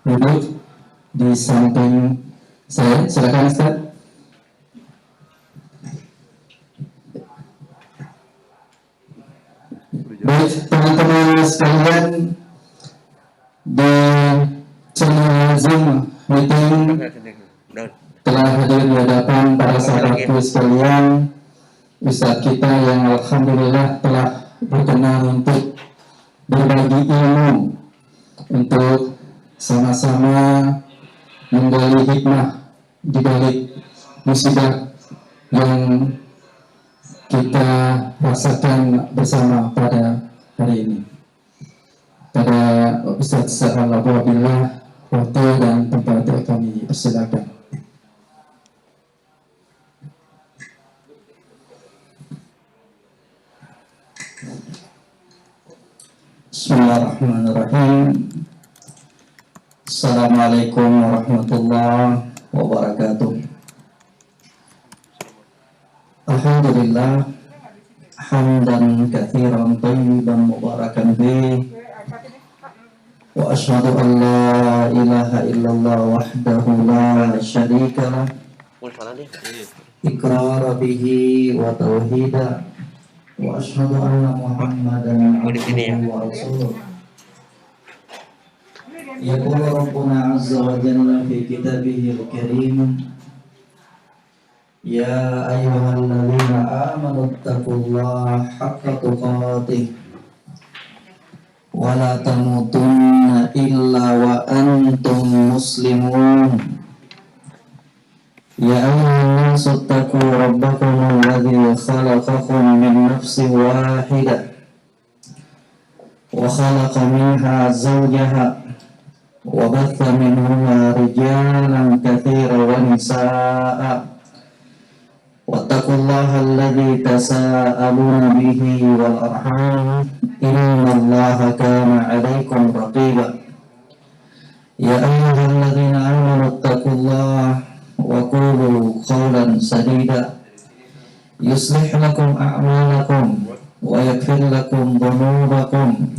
duduk di samping saya. Silakan Ustaz. Baik teman-teman sekalian, di channel Zoom meeting telah hadir di hadapan para sahabatku sekalian, Ustaz kita yang alhamdulillah telah berkenan untuk berbagi ilmu, untuk sama-sama menggali hikmah di balik musibah yang kita rasakan bersama pada hari ini. Pada Ustaz Sallallahu Billah, waktu dan tempat kami persilakan. Bismillahirrahmanirrahim. Assalamualaikum warahmatullahi wabarakatuh. Alhamdulillah, hamdan katsiran thayyiban mubarakan bih, wa asyhadu an la ilaha illallah wahdahu la syarika lah, iqrar bihi wa tauhida, wa asyhadu anna Muhammadan abduhu wa rasuluh. Yaqulu rabbuna azza wa jalla fi kitabihil karim, ya ayyuhalladzina amanu taqullaha haqqa tuqatih wa la tamutunna illa wa antum muslimun. Ya ayyuhan nasu taqu rabbakum alladzi khalaqakum min nafsin wahidah wa khalaqa minha zawjaha wa batha minhuma rijalan katsiran wa nisaa'a wattaqullaha alladzi tasaaluna bihi wal arham innallaha kana 'alaikum raqiba. Ya ayyuhalladzina amanu taqullaha wa qulu qawlan sadida yuslih lakum a'malakum wa yaghfir lakum dhunubakum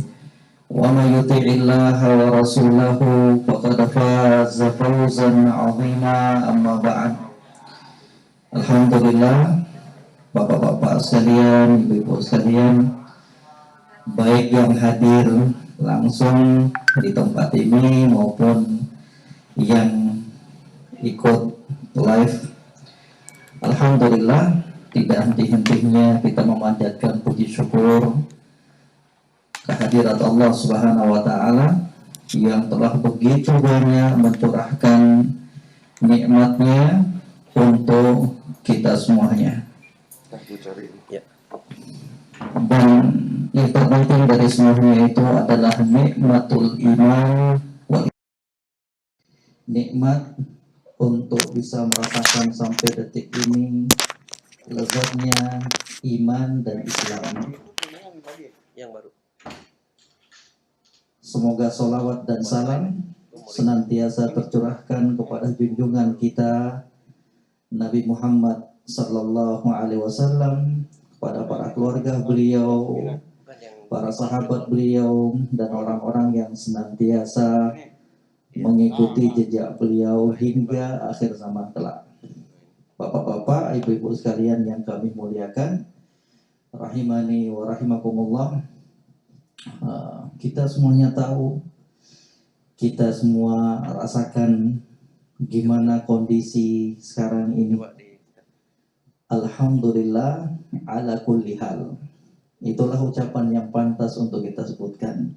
wa may yuti'illaha wa rasulahu faqad faza fawzan 'azima. Amma ba'd. Alhamdulillah, bapak-bapak sekalian, ibu-ibu sekalian, baik yang hadir langsung di tempat ini maupun yang ikut live, alhamdulillah, tidak henti-hentinya kita memanjatkan puji syukur kehadirat Allah Subhanahu wa Ta'ala yang telah begitu banyak mencurahkan nikmatnya untuk kita semuanya. Dan yang terpenting dari semuanya itu adalah nikmatul iman, nikmat untuk bisa merasakan sampai detik ini lezatnya iman dan Islam. Semoga sholawat dan salam senantiasa tercurahkan kepada junjungan kita Nabi Muhammad Sallallahu Alaihi Wasallam, kepada para keluarga beliau, para sahabat beliau, dan orang-orang yang senantiasa mengikuti jejak beliau hingga akhir zaman kelak. Bapak-bapak, ibu-ibu sekalian yang kami muliakan, rahimani wa rahimakumullah, kita semuanya tahu, kita semua rasakan gimana kondisi sekarang ini. Alhamdulillah ala kulli hal. Itulah ucapan yang pantas untuk kita sebutkan.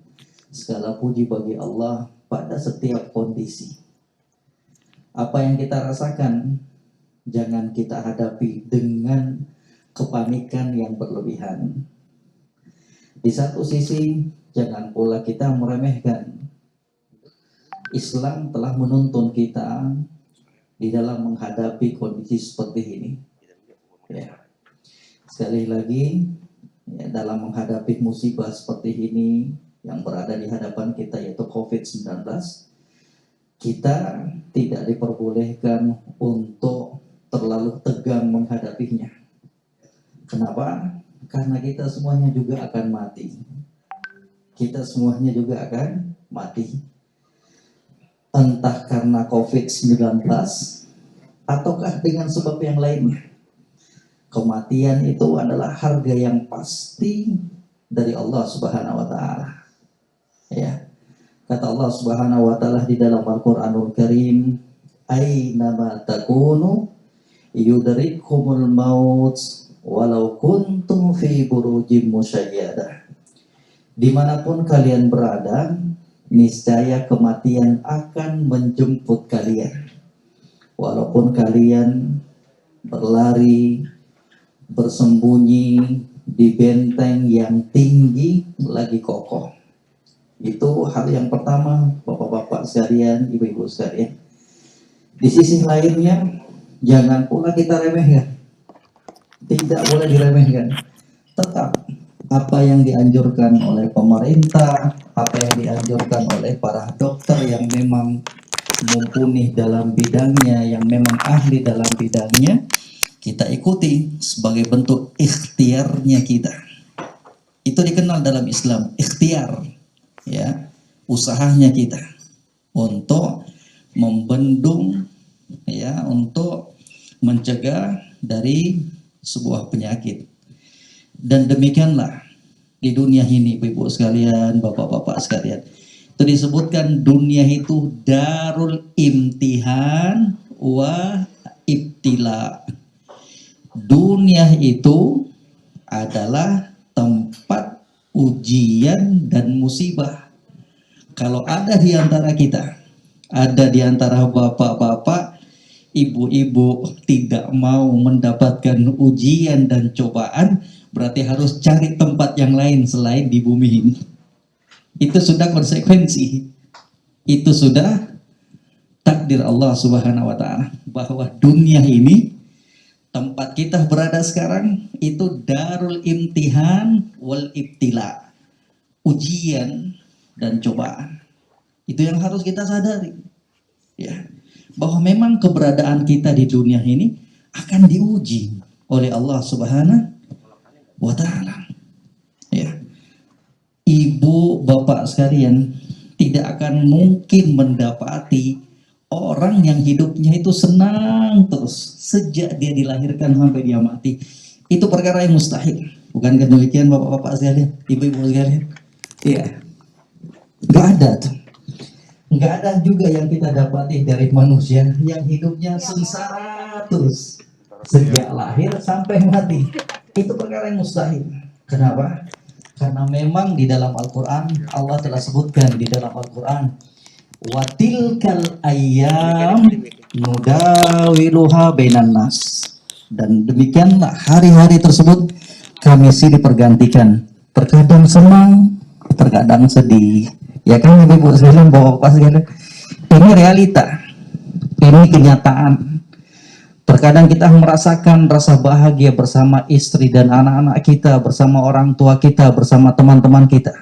Segala puji bagi Allah pada setiap kondisi. Apa yang kita rasakan, jangan kita hadapi dengan kepanikan yang berlebihan. Di satu sisi, jangan pula kita meremehkan. Islam telah menuntun kita di dalam menghadapi kondisi seperti ini. Ya. Sekali lagi, ya, dalam menghadapi musibah seperti ini yang berada di hadapan kita, yaitu COVID-19, kita tidak diperbolehkan untuk terlalu tegang menghadapinya. Kenapa? Karena kita semuanya juga akan mati. Kita semuanya juga akan mati. entah karena COVID-19 ataukah dengan sebab yang lainnya. Kematian itu adalah harga yang pasti dari Allah Subhanahu wa taala. Ya. Kata Allah Subhanahu wa taala di dalam Al-Qur'anul Karim, "Ainama takunu yudrikumul maut walau kuntum fi burujim musyayyadah." Dimanapun kalian berada, niscaya kematian akan menjemput kalian. Walaupun kalian berlari, bersembunyi di benteng yang tinggi lagi kokoh. Itu hal yang pertama, bapak-bapak sekalian, ibu-ibu sekalian. Di sisi lainnya, jangan pula kita remehkan. Tidak boleh diremehkan. Tetap apa yang dianjurkan oleh pemerintah, apa yang dianjurkan oleh para dokter yang memang mumpuni dalam bidangnya, yang memang ahli dalam bidangnya, kita ikuti sebagai bentuk ikhtiarnya kita. Itu dikenal dalam Islam, ikhtiar, ya, usahanya kita untuk membendung, ya, untuk mencegah dari sebuah penyakit. Dan demikianlah di dunia ini, ibu-ibu sekalian, bapak-bapak sekalian, itu disebutkan dunia itu darul imtihan wa ibtila. Dunia itu adalah tempat ujian dan musibah. Kalau ada di antara kita, ada di antara bapak-bapak, ibu-ibu tidak mau mendapatkan ujian dan cobaan, berarti harus cari tempat yang lain selain di bumi ini. Itu sudah konsekuensi. Itu sudah takdir Allah Subhanahu wa taala, bahwa dunia ini, tempat kita berada sekarang, itu darul imtihan wal ibtila, ujian dan cobaan. Itu yang harus kita sadari, ya, bahwa memang keberadaan kita di dunia ini akan diuji oleh Allah Subhanahu wa taala. Ya. Ibu, bapak sekalian, tidak akan mungkin mendapati orang yang hidupnya itu senang terus sejak dia dilahirkan sampai dia mati. Itu perkara yang mustahil. Bukankah demikian bapak-bapak sekalian, ibu-ibu sekalian? Iya. Enggak ada tuh. Enggak ada juga yang kita dapati dari manusia yang hidupnya sengsara terus sejak lahir sampai mati. Itu perkara yang mustahil. Kenapa? Karena memang di dalam Al-Quran, Allah telah sebutkan di dalam Al-Quran, "Watilkal ayyam nudawiluha bainan nas." Dan demikianlah hari-hari tersebut kami silih pergantikan. Terkadang senang, terkadang sedih. Ya kan, ibu sekalian, bapak-bapak sekalian, ini realita, ini kenyataan. Terkadang kita merasakan rasa bahagia bersama istri dan anak-anak kita, bersama orang tua kita, bersama teman-teman kita.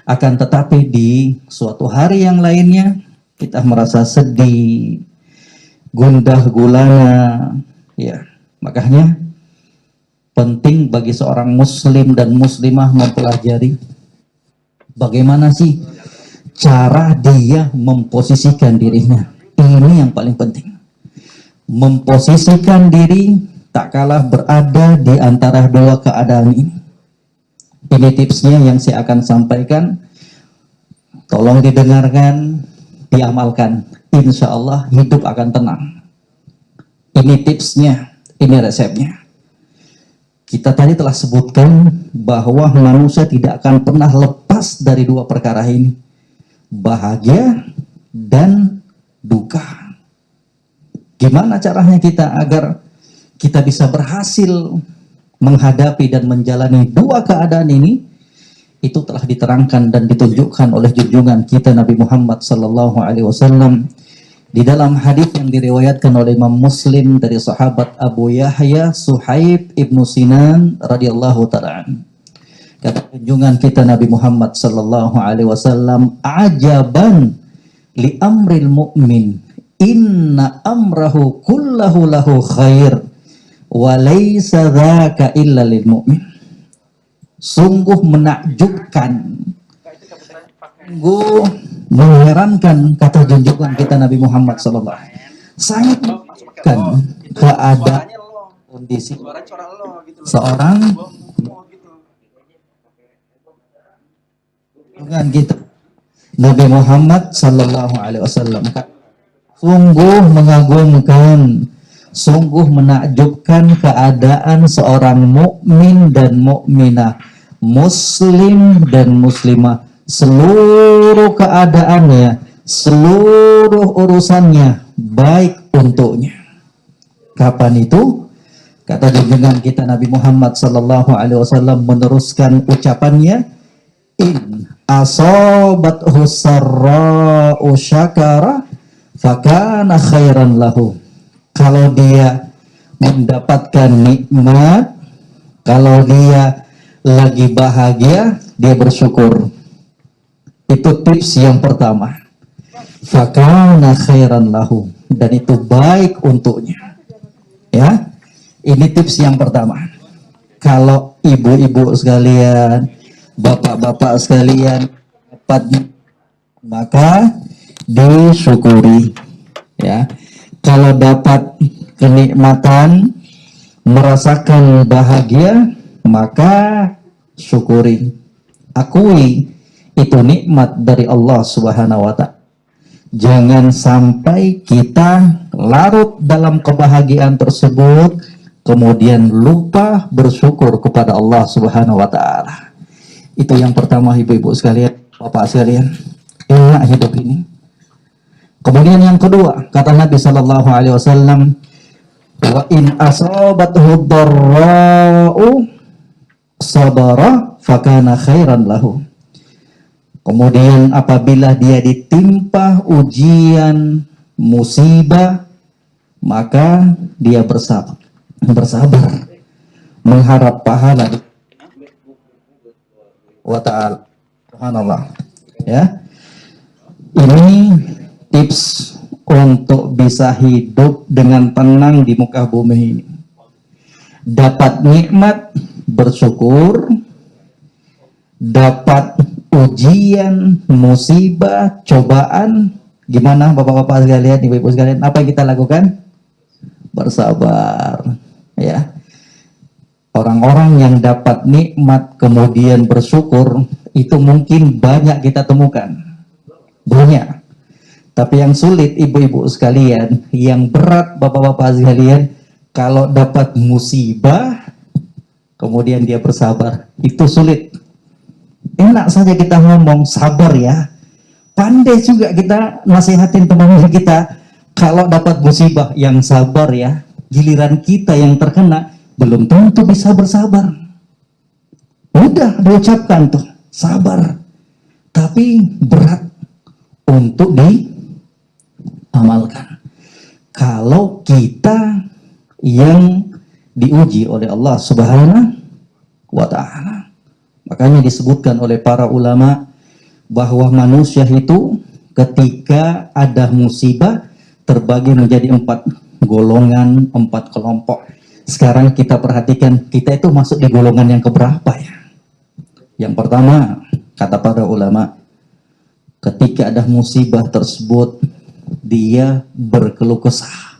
Akan tetapi di suatu hari yang lainnya, kita merasa sedih, gundah gulana. Ya, makanya penting bagi seorang muslim dan muslimah mempelajari bagaimana sih cara dia memposisikan dirinya. Ini yang paling penting. Memposisikan diri tak kalah berada di antara dua keadaan ini. Ini tipsnya yang saya akan sampaikan. Tolong didengarkan, diamalkan. Insya Allah hidup akan tenang. Ini tipsnya, ini resepnya. Kita tadi telah sebutkan bahwa manusia tidak akan pernah lepas dari dua perkara ini. Bahagia dan duka. Gimana caranya kita agar kita bisa berhasil menghadapi dan menjalani dua keadaan ini? Itu telah diterangkan dan ditunjukkan oleh junjungan kita Nabi Muhammad SAW di dalam hadis yang diriwayatkan oleh Imam Muslim dari sahabat Abu Yahya Suhaib ibnu Sinan radhiyallahu ta'ala. Kata junjungan kita Nabi Muhammad SAW, "Ajaban li amril mu'min, inna amrahu kullahu lahu khair, wa laysa dzaka illa lil mu'min." Sungguh menakjubkan Sungguh mengherankan kata junjungan kita Nabi Muhammad sallallahu alaihi wasallam. Sangat kan keadaan kondisi seorang dengan kita Nabi Muhammad sallallahu alaihi wasallam sungguh mengagumkan, sungguh menakjubkan keadaan seorang mukmin dan mukminah, muslim dan muslimah, seluruh keadaannya, seluruh urusannya baik untuknya. Kapan itu? Kata junjungan kita Nabi Muhammad sallallahu alaihi wasallam meneruskan ucapannya, in asobathu sarra'u syakara fakana khairan lahu. Kalau dia mendapatkan nikmat, kalau dia lagi bahagia, dia bersyukur. Itu tips yang pertama. Fakana khairan lahu, dan itu baik untuknya. Ya, ini tips yang pertama. Kalau ibu-ibu sekalian, bapak-bapak sekalian, maka disyukuri. Ya, kalau dapat kenikmatan, merasakan bahagia, maka syukuri, akui itu nikmat dari Allah Subhanahu wa Ta'ala. Jangan sampai kita larut dalam kebahagiaan tersebut, kemudian lupa bersyukur kepada Allah Subhanahu wa Ta'ala. Itu yang pertama, ibu-ibu sekalian, bapak sekalian, enak hidup ini. Kemudian yang kedua, kata Nabi sallallahu alaihi wasallam, wa in asabathu dharra'u sabara fakana khairan lahu. Kemudian apabila dia ditimpa ujian, musibah, maka dia bersabar, mengharap pahala wa ta'ala. Subhanallah. Ya. Ini tips untuk bisa hidup dengan tenang di muka bumi ini. Dapat nikmat, bersyukur. Dapat ujian, musibah, cobaan, gimana bapak-bapak sekalian, ibu-ibu sekalian, apa yang kita lakukan? Bersabar. Ya. Orang-orang yang dapat nikmat kemudian bersyukur, itu mungkin banyak kita temukan. Banyak. Tapi yang sulit, ibu-ibu sekalian, yang berat bapak-bapak sekalian, kalau dapat musibah, kemudian dia bersabar, itu sulit. Enak saja kita ngomong sabar ya, pandai juga kita nasihatin teman kita, kalau dapat musibah yang sabar ya, giliran kita yang terkena belum tentu bisa bersabar. Udah diucapkan tuh sabar, tapi berat untuk diamalkan. Kalau kita yang diuji oleh Allah Subhanahu wa Ta'ala, makanya disebutkan oleh para ulama bahwa manusia itu ketika ada musibah terbagi menjadi 4 golongan, 4 kelompok. Sekarang kita perhatikan, kita itu masuk di golongan yang keberapa ya? Yang pertama, kata para ulama, ketika ada musibah tersebut, dia berkeluh kesah,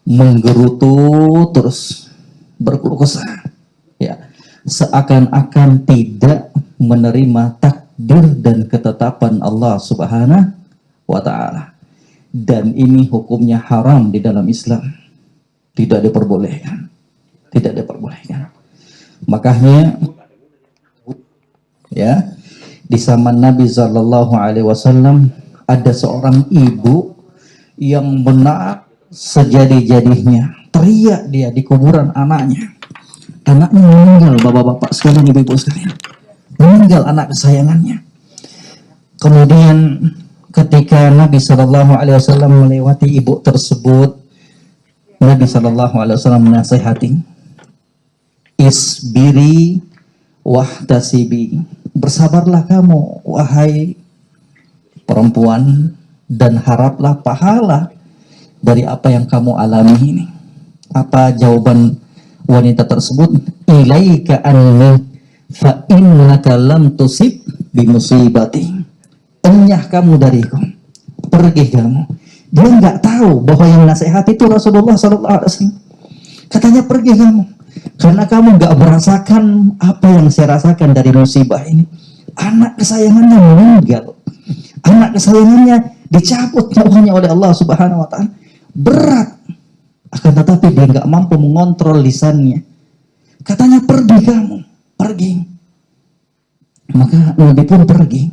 menggerutu terus, berkeluh kesah, ya, seakan-akan tidak menerima takdir dan ketetapan Allah Subhanahu wa Ta'ala. Dan ini hukumnya haram di dalam Islam, tidak diperbolehkan, tidak diperbolehkan. Makanya ya, di zaman Nabi Sallallahu Alaihi Wasallam ada seorang ibu yang benar sejadi-jadinya, teriak dia di kuburan anaknya. Anaknya meninggal, bapak-bapak sekalian, ibu-ibu sekalian, meninggal anak kesayangannya. Kemudian ketika Nabi Sallallahu Alaihi Wasallam melewati ibu tersebut, Nabi Sallallahu Alaihi Wasallam menasihati, isbiri wahtasibi, bersabarlah kamu wahai perempuan, dan haraplah pahala dari apa yang kamu alami ini. Apa jawaban wanita tersebut? Ilaika anni fa innaka lam tusib bimusibati, enyah kamu dariku, pergi kamu. Dia nggak tahu bahwa yang nasihat itu Rasulullah SAW. Katanya pergi kamu, karena kamu nggak merasakan apa yang saya rasakan dari musibah ini. Anak kesayangannya meninggal, anak kesayangannya dicabut nyawanya oleh Allah Subhanahu Wa Taala. Berat, akan tetapi dia nggak mampu mengontrol lisannya. Katanya pergi kamu, pergi. Maka Nabi pun pergi.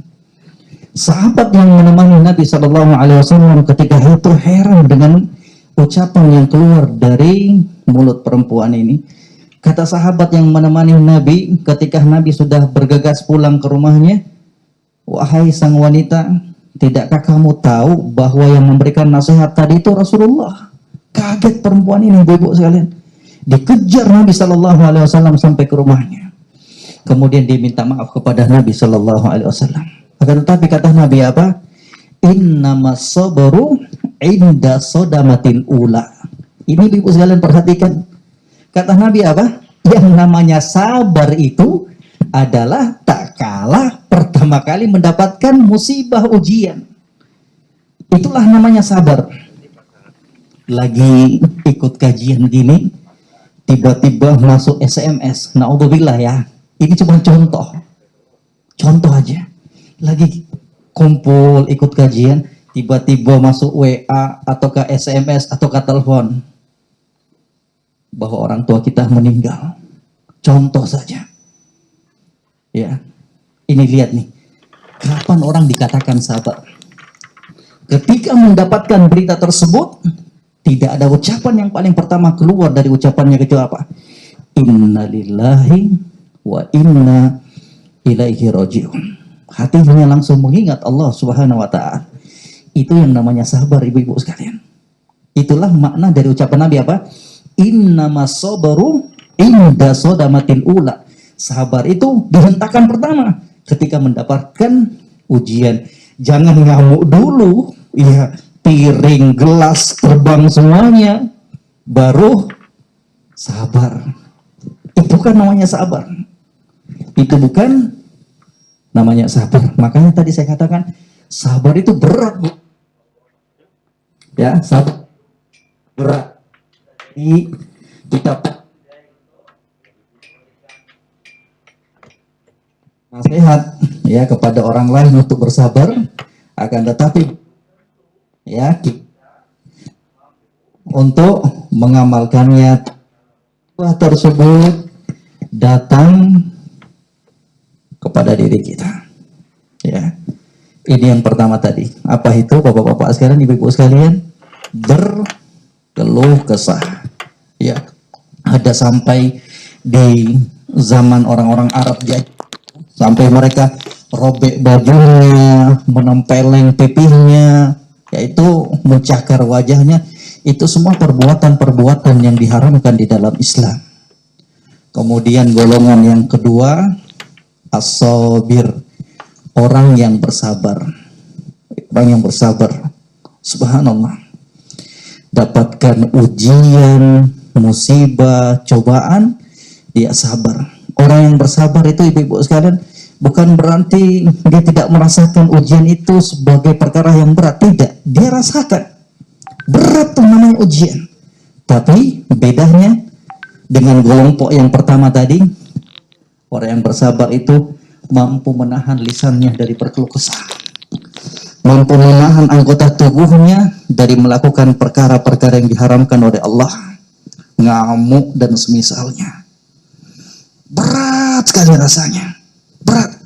Sahabat yang menemani Nabi SAW ketika itu heran dengan ucapan yang keluar dari mulut perempuan ini. Kata sahabat yang menemani Nabi ketika Nabi sudah bergegas pulang ke rumahnya, wahai sang wanita, tidakkah kamu tahu bahwa yang memberikan nasihat tadi itu Rasulullah? Kaget perempuan ini, ibu-ibu sekalian. Dikejar Nabi SAW sampai ke rumahnya. Kemudian dia minta maaf kepada Nabi SAW. Akan tetapi kata Nabi apa? Innamas sabru inda sodamatil ula. Ini ibu sekalian perhatikan. Kata Nabi apa? Yang namanya sabar itu adalah tak kalah pertama kali mendapatkan musibah ujian. Itulah namanya sabar. Lagi ikut kajian gini, tiba-tiba masuk SMS. Na'udzubillah ya. Ini cuma contoh. Contoh aja. Lagi kumpul ikut kajian, tiba-tiba masuk WA atau ke SMS atau ke telepon bahwa orang tua kita meninggal. Contoh saja. Ya. Ini lihat nih. Kapan orang dikatakan sabar? Ketika mendapatkan berita tersebut, tidak ada ucapan yang paling pertama keluar dari ucapannya kecuali apa? Inna lillahi wa inna ilaihi raji'un. Hatinya langsung mengingat Allah Subhanahu Wa Taala. Itu yang namanya sabar, ibu-ibu sekalian. Itulah makna dari ucapan Nabi apa? Innamas sabru inda sodamatil ula. Sabar itu dihentakkan pertama ketika mendapatkan ujian. Jangan ngamuk dulu, ya, piring, gelas terbang semuanya, baru sabar. Itu kan namanya sabar. Itu bukan namanya sabar. Makanya tadi saya katakan sabar itu berat, Bu. Ya, sabar berat. Jadi kita nasihat ya kepada orang lain untuk bersabar, akan tetapi ya untuk mengamalkannya tersebut datang kepada diri kita. Ya. Ini yang pertama tadi. Apa itu Bapak-bapak sekalian, Ibu-ibu sekalian? Berkeluh kesah. Ya. Ada sampai di zaman orang-orang Arab ya, sampai mereka robek bajunya, menempeleng pipinya, yaitu mencakar wajahnya. Itu semua perbuatan-perbuatan yang diharamkan di dalam Islam. Kemudian golongan yang kedua, as-sabir, orang yang bersabar. Orang yang bersabar, subhanallah, dapatkan ujian, musibah, cobaan, dia sabar. Orang yang bersabar itu, ibu-ibu sekalian, bukan berarti dia tidak merasakan ujian itu sebagai perkara yang berat. Tidak, dia rasakan. Berat tuh namanya ujian. Tapi bedanya dengan kelompok yang pertama tadi, orang yang bersabar itu mampu menahan lisannya dari berkeluh kesah, mampu menahan anggota tubuhnya dari melakukan perkara-perkara yang diharamkan oleh Allah, ngamuk dan semisalnya. Berat sekali rasanya, berat.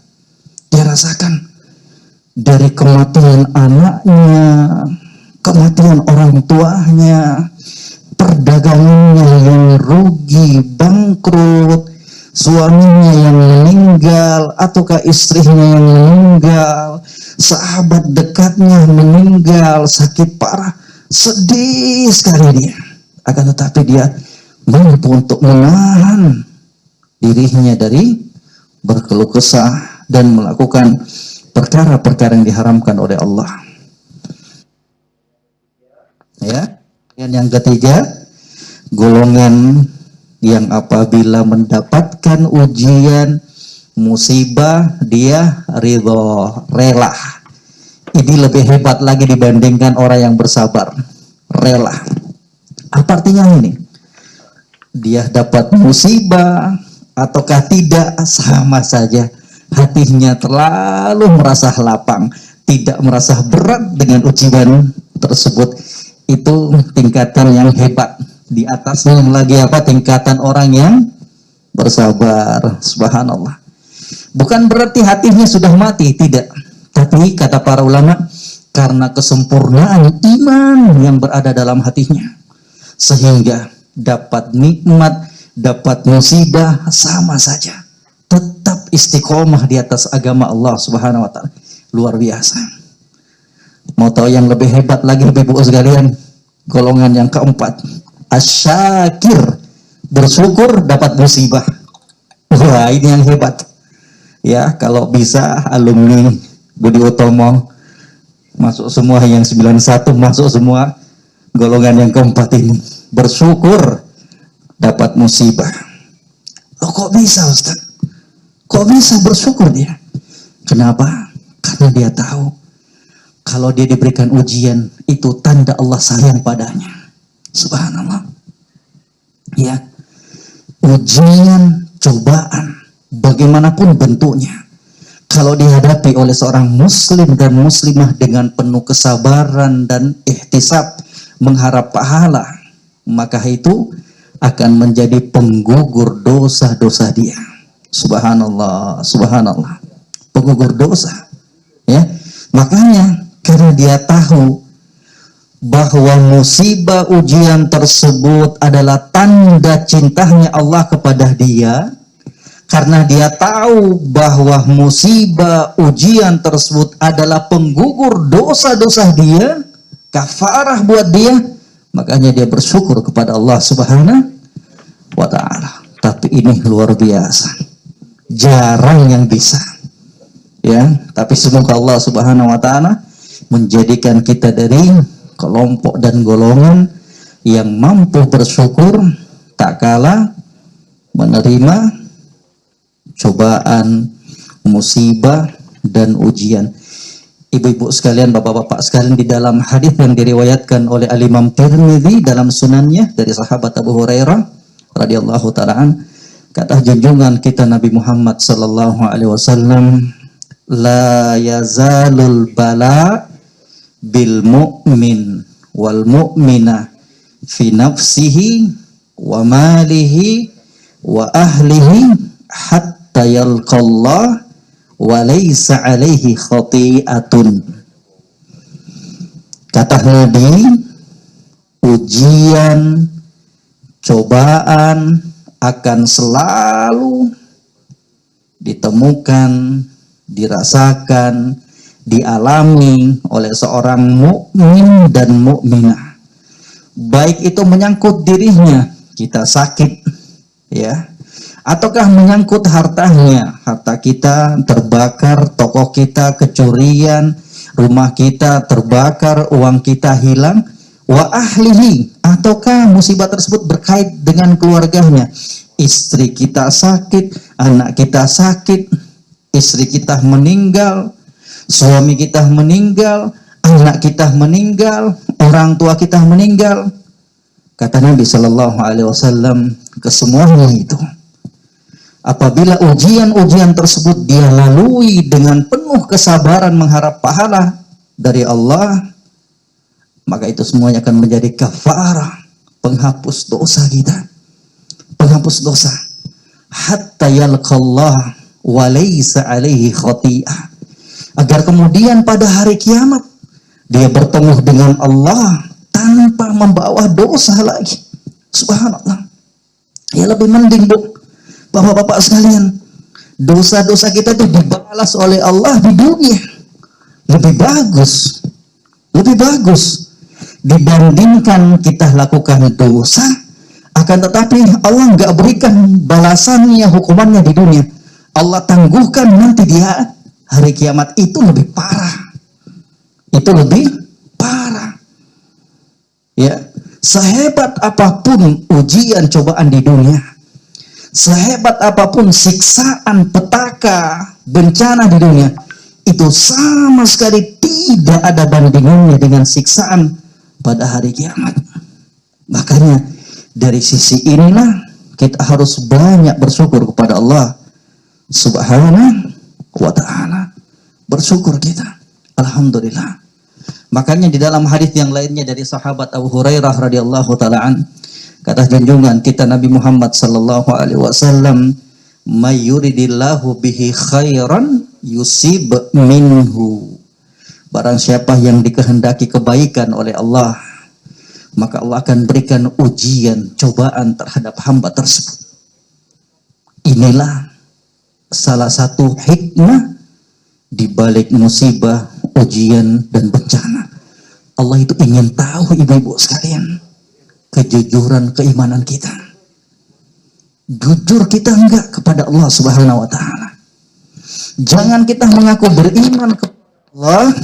Dia rasakan dari kematian anaknya, kematian orang tuanya, perdagangannya yang rugi, bangkrut, suaminya yang meninggal, ataukah istrinya yang meninggal, sahabat dekatnya meninggal, sakit parah, sedih sekali dia. Akan tetapi dia mampu untuk menahan dirinya dari berkeluh kesah dan melakukan perkara-perkara yang diharamkan oleh Allah. Ya, dan yang ketiga, golongan yang apabila mendapatkan ujian, musibah dia ridho, rela. Ini lebih hebat lagi dibandingkan orang yang bersabar, rela. Apa artinya ini? Dia dapat musibah ataukah tidak, sama saja. Hatinya terlalu merasa lapang, tidak merasa berat dengan ujian tersebut. Itu tingkatan yang hebat. Di atasnya lagi apa? Tingkatan orang yang bersabar. Subhanallah. Bukan berarti hatinya sudah mati, tidak. Tapi kata para ulama, karena kesempurnaan iman yang berada dalam hatinya, sehingga dapat nikmat, dapat musibah sama saja. Tetap istiqomah di atas agama Allah Subhanahu wa taala. Luar biasa. Mau tahu yang lebih hebat lagi, Ibu sekalian, golongan yang keempat, asyakir, bersyukur dapat musibah. Wah, ini yang hebat. Ya, kalau bisa alumni Budi Utomo masuk semua, yang 91 masuk semua, golongan yang keempat ini, bersyukur dapat musibah. Oh, kok bisa, Ustaz? Kok bisa bersyukur dia? Kenapa? Karena dia tahu kalau dia diberikan ujian, itu tanda Allah sayang padanya. Subhanallah. Ya, ujian, cobaan, bagaimanapun bentuknya, kalau dihadapi oleh seorang muslim dan muslimah dengan penuh kesabaran dan ihtisab, mengharap pahala, maka itu akan menjadi penggugur dosa-dosa dia. Subhanallah, subhanallah. Penggugur dosa. Ya, makanya karena dia tahu bahwa musibah ujian tersebut adalah tanda cintanya Allah kepada dia, karena dia tahu bahwa musibah ujian tersebut adalah penggugur dosa-dosa dia, kafarah buat dia, makanya dia bersyukur kepada Allah Subhanahu wa taala. Tapi ini luar biasa, jarang yang bisa. Ya, tapi semoga Allah Subhanahu wa taala menjadikan kita dari kelompok dan golongan yang mampu bersyukur tak kalah menerima cobaan, musibah, dan ujian. Ibu-ibu sekalian, bapak-bapak sekalian, di dalam hadis yang diriwayatkan oleh Al-Imam Tirmidzi dalam sunannya dari sahabat Abu Hurairah radhiyallahu ta'ala, kata junjungan kita Nabi Muhammad sallallahu alaihi wasallam, la yazalul bala bil mu'min wal mu'mina fi nafsihi wa malihi wa ahlihi hatta yalqallah wa laysa alaihi khati'atun. Kata Nabi, ujian, cobaan akan selalu ditemukan, dirasakan, dialami oleh seorang mukmin dan mukminah. Baik itu menyangkut dirinya, kita sakit, ya, ataukah menyangkut hartanya, harta kita terbakar, toko kita kecurian, rumah kita terbakar, uang kita hilang, wa ahlihi, ataukah musibah tersebut berkait dengan keluarganya, istri kita sakit, anak kita sakit, istri kita meninggal, suami kita meninggal, anak kita meninggal, orang tua kita meninggal. Kata Nabi Shallallahu Alaihi Wasallam, kesemuanya itu, apabila ujian-ujian tersebut dia lalui dengan penuh kesabaran mengharap pahala dari Allah, maka itu semuanya akan menjadi kafarah, penghapus dosa kita, penghapus dosa. Hatta yalqallah wa laysa alaihi khati'ah, agar kemudian pada hari kiamat dia bertemu dengan Allah tanpa membawa dosa lagi. Subhanallah. Ya, lebih mending, Bu, bapak-bapak sekalian, dosa-dosa kita itu dibalas oleh Allah di dunia. Lebih bagus dibandingkan kita lakukan dosa, akan tetapi Allah nggak berikan balasannya, hukumannya di dunia. Allah tangguhkan nanti dia hari kiamat. Itu lebih parah. Itu lebih parah. Ya, sehebat apapun ujian cobaan di dunia, Sehebat apapun siksaan, petaka, bencana di dunia, itu sama sekali tidak ada bandingannya dengan siksaan pada hari kiamat. Makanya dari sisi inilah kita harus banyak bersyukur kepada Allah Subhanahu wa ta'ala. Bersyukur kita, alhamdulillah. Makanya di dalam hadis yang lainnya dari sahabat Abu Hurairah radhiyallahu ta'ala kata junjungan kita Nabi Muhammad sallallahu alaihi wasallam, "May yuridillahu bihi khairan yusib minhu." Barang siapa yang dikehendaki kebaikan oleh Allah, maka Allah akan berikan ujian, cobaan terhadap hamba tersebut. Inilah salah satu hikmah di balik musibah, ujian, dan bencana. Allah itu ingin tahu, ibu-ibu sekalian, kejujuran keimanan kita. Jujur kita enggak kepada Allah Subhanahu wa ta'ala. Jangan kita mengaku beriman kepada Allah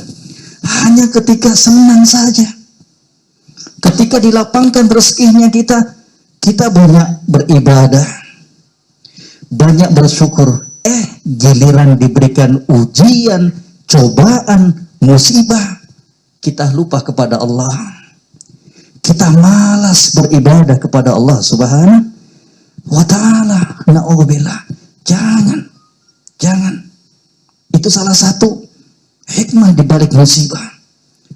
hanya ketika senang saja. Ketika dilapangkan rezekinya kita banyak beribadah, banyak bersyukur. Giliran diberikan ujian, cobaan, musibah, kita lupa kepada Allah. Kita malas beribadah kepada Allah Subhanahu wa ta'ala. Na'udzubillah. Jangan. Itu salah satu hikmah di balik musibah.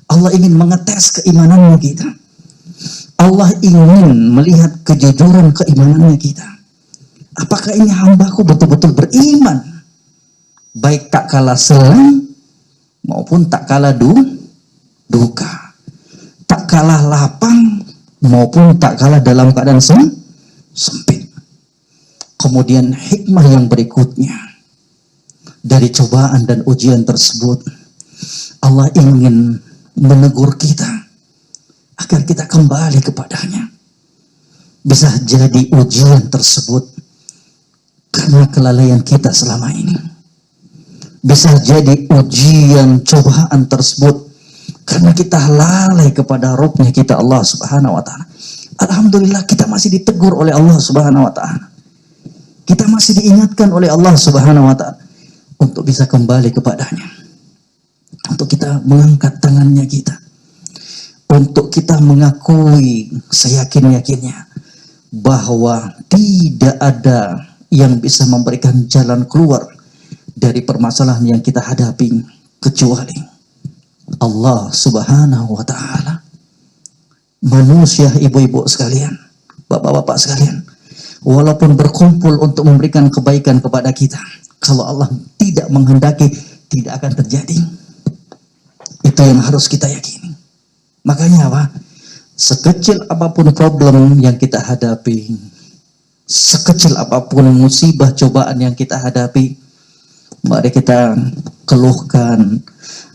Allah ingin mengetes keimanannya kita. Allah ingin melihat kejujuran keimanannya kita. Apakah ini hambaku betul-betul beriman? Baik tak kalah senang maupun tak kalah duka. Tak kalah lapang maupun tak kalah dalam keadaan sempit. Kemudian hikmah yang berikutnya dari cobaan dan ujian tersebut, Allah ingin menegur kita agar kita kembali kepadanya. Bisa jadi ujian tersebut karena kelalaian kita selama ini. Bisa jadi ujian, cobaan tersebut karena kita lalai kepada Rabb-Nya kita Allah Subhanahu wa ta'ala. Alhamdulillah kita masih ditegur oleh Allah Subhanahu wa ta'ala. Kita masih diingatkan oleh Allah Subhanahu wa ta'ala untuk bisa kembali kepadanya. Untuk kita mengangkat tangannya kita. Untuk kita mengakui seyakin-yakinnya bahwa tidak ada yang bisa memberikan jalan keluar dari permasalahan yang kita hadapi kecuali Allah Subhanahu wa ta'ala. Manusia, ibu-ibu sekalian, bapak-bapak sekalian, walaupun berkumpul untuk memberikan kebaikan kepada kita, kalau Allah tidak menghendaki, tidak akan terjadi. Itu yang harus kita yakini. Makanya apa? Sekecil apapun problem yang kita hadapi, sekecil apapun musibah cobaan yang kita hadapi, mari kita keluhkan,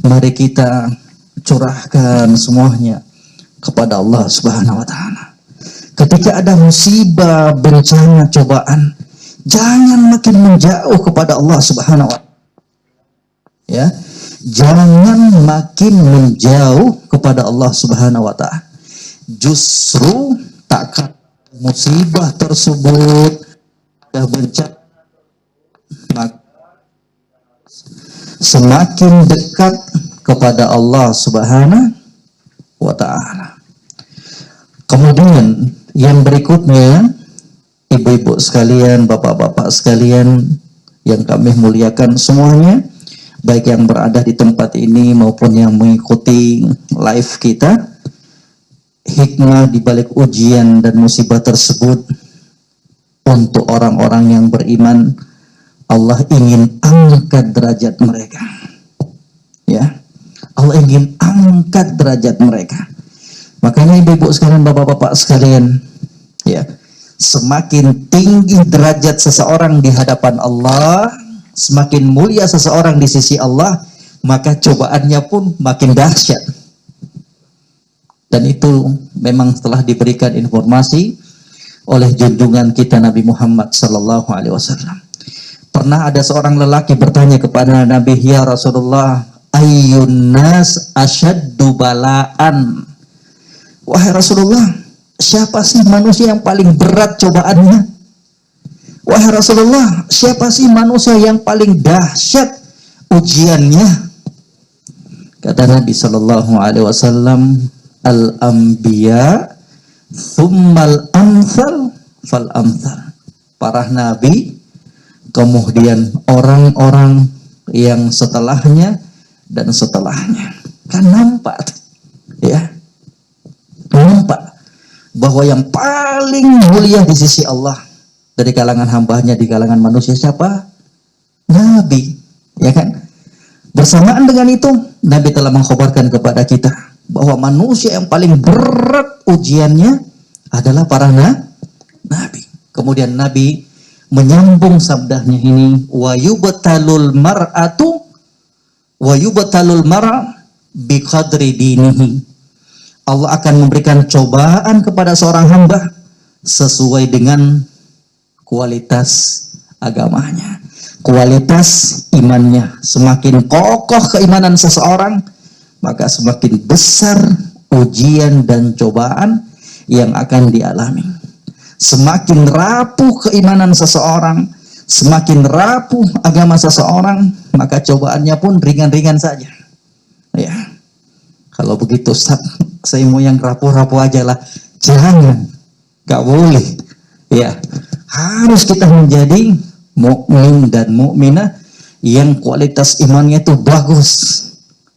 mari kita curahkan semuanya kepada Allah Subhanahu wa ta'ala. Ketika ada musibah, bencana, cobaan, jangan makin menjauh kepada Allah Subhanahu wa ta'ala. Ya, jangan makin menjauh kepada Allah Subhanahu wa ta'ala. Justru tak musibah tersebut, bencana, semakin dekat kepada Allah Subhanahu wa ta'ala. Kemudian yang berikutnya, ibu-ibu sekalian, bapak-bapak sekalian yang kami muliakan semuanya, baik yang berada di tempat ini maupun yang mengikuti live kita, hikmah di balik ujian dan musibah tersebut untuk orang-orang yang beriman, Allah ingin angkat derajat mereka. Ya, Allah ingin angkat derajat mereka. Makanya ibu-ibu sekalian, bapak-bapak sekalian, ya, semakin tinggi derajat seseorang di hadapan Allah, semakin mulia seseorang di sisi Allah, maka cobaannya pun makin dahsyat. Dan itu memang telah diberikan informasi oleh junjungan kita Nabi Muhammad sallallahu alaihi wasallam. Pernah ada seorang lelaki bertanya kepada Nabi, "Ya Rasulullah, ayyun nas asyaddu bala'an?" Wahai Rasulullah, siapa sih manusia yang paling berat cobaannya? Wahai Rasulullah, siapa sih manusia yang paling dahsyat ujiannya? Kata Nabi Shallallahu Alaihi Wasallam, al-anbiya, thummal amsal, fal amsal. Para nabi, kemudian orang-orang yang setelahnya dan setelahnya. Kan nampak, ya, nampak bahwa yang paling mulia di sisi Allah dari kalangan hambanya, di kalangan manusia siapa? Nabi, ya kan? Bersamaan dengan itu, Nabi telah mengkhabarkan kepada kita bahwa manusia yang paling berat ujiannya adalah para nabi. Kemudian Nabi menyambung sabdanya ini, wa yubtalul mar'a biqadri dinihi. Allah akan memberikan cobaan kepada seorang hamba sesuai dengan kualitas agamanya, kualitas imannya. Semakin kokoh keimanan seseorang, maka semakin besar ujian dan cobaan yang akan dialami. Semakin rapuh keimanan seseorang, semakin rapuh agama seseorang, maka cobaannya pun ringan-ringan saja. Ya, kalau begitu saya mau yang rapuh-rapuh aja lah. Jangan, gak boleh. Ya, harus kita menjadi mukmin dan mukminah yang kualitas imannya itu bagus.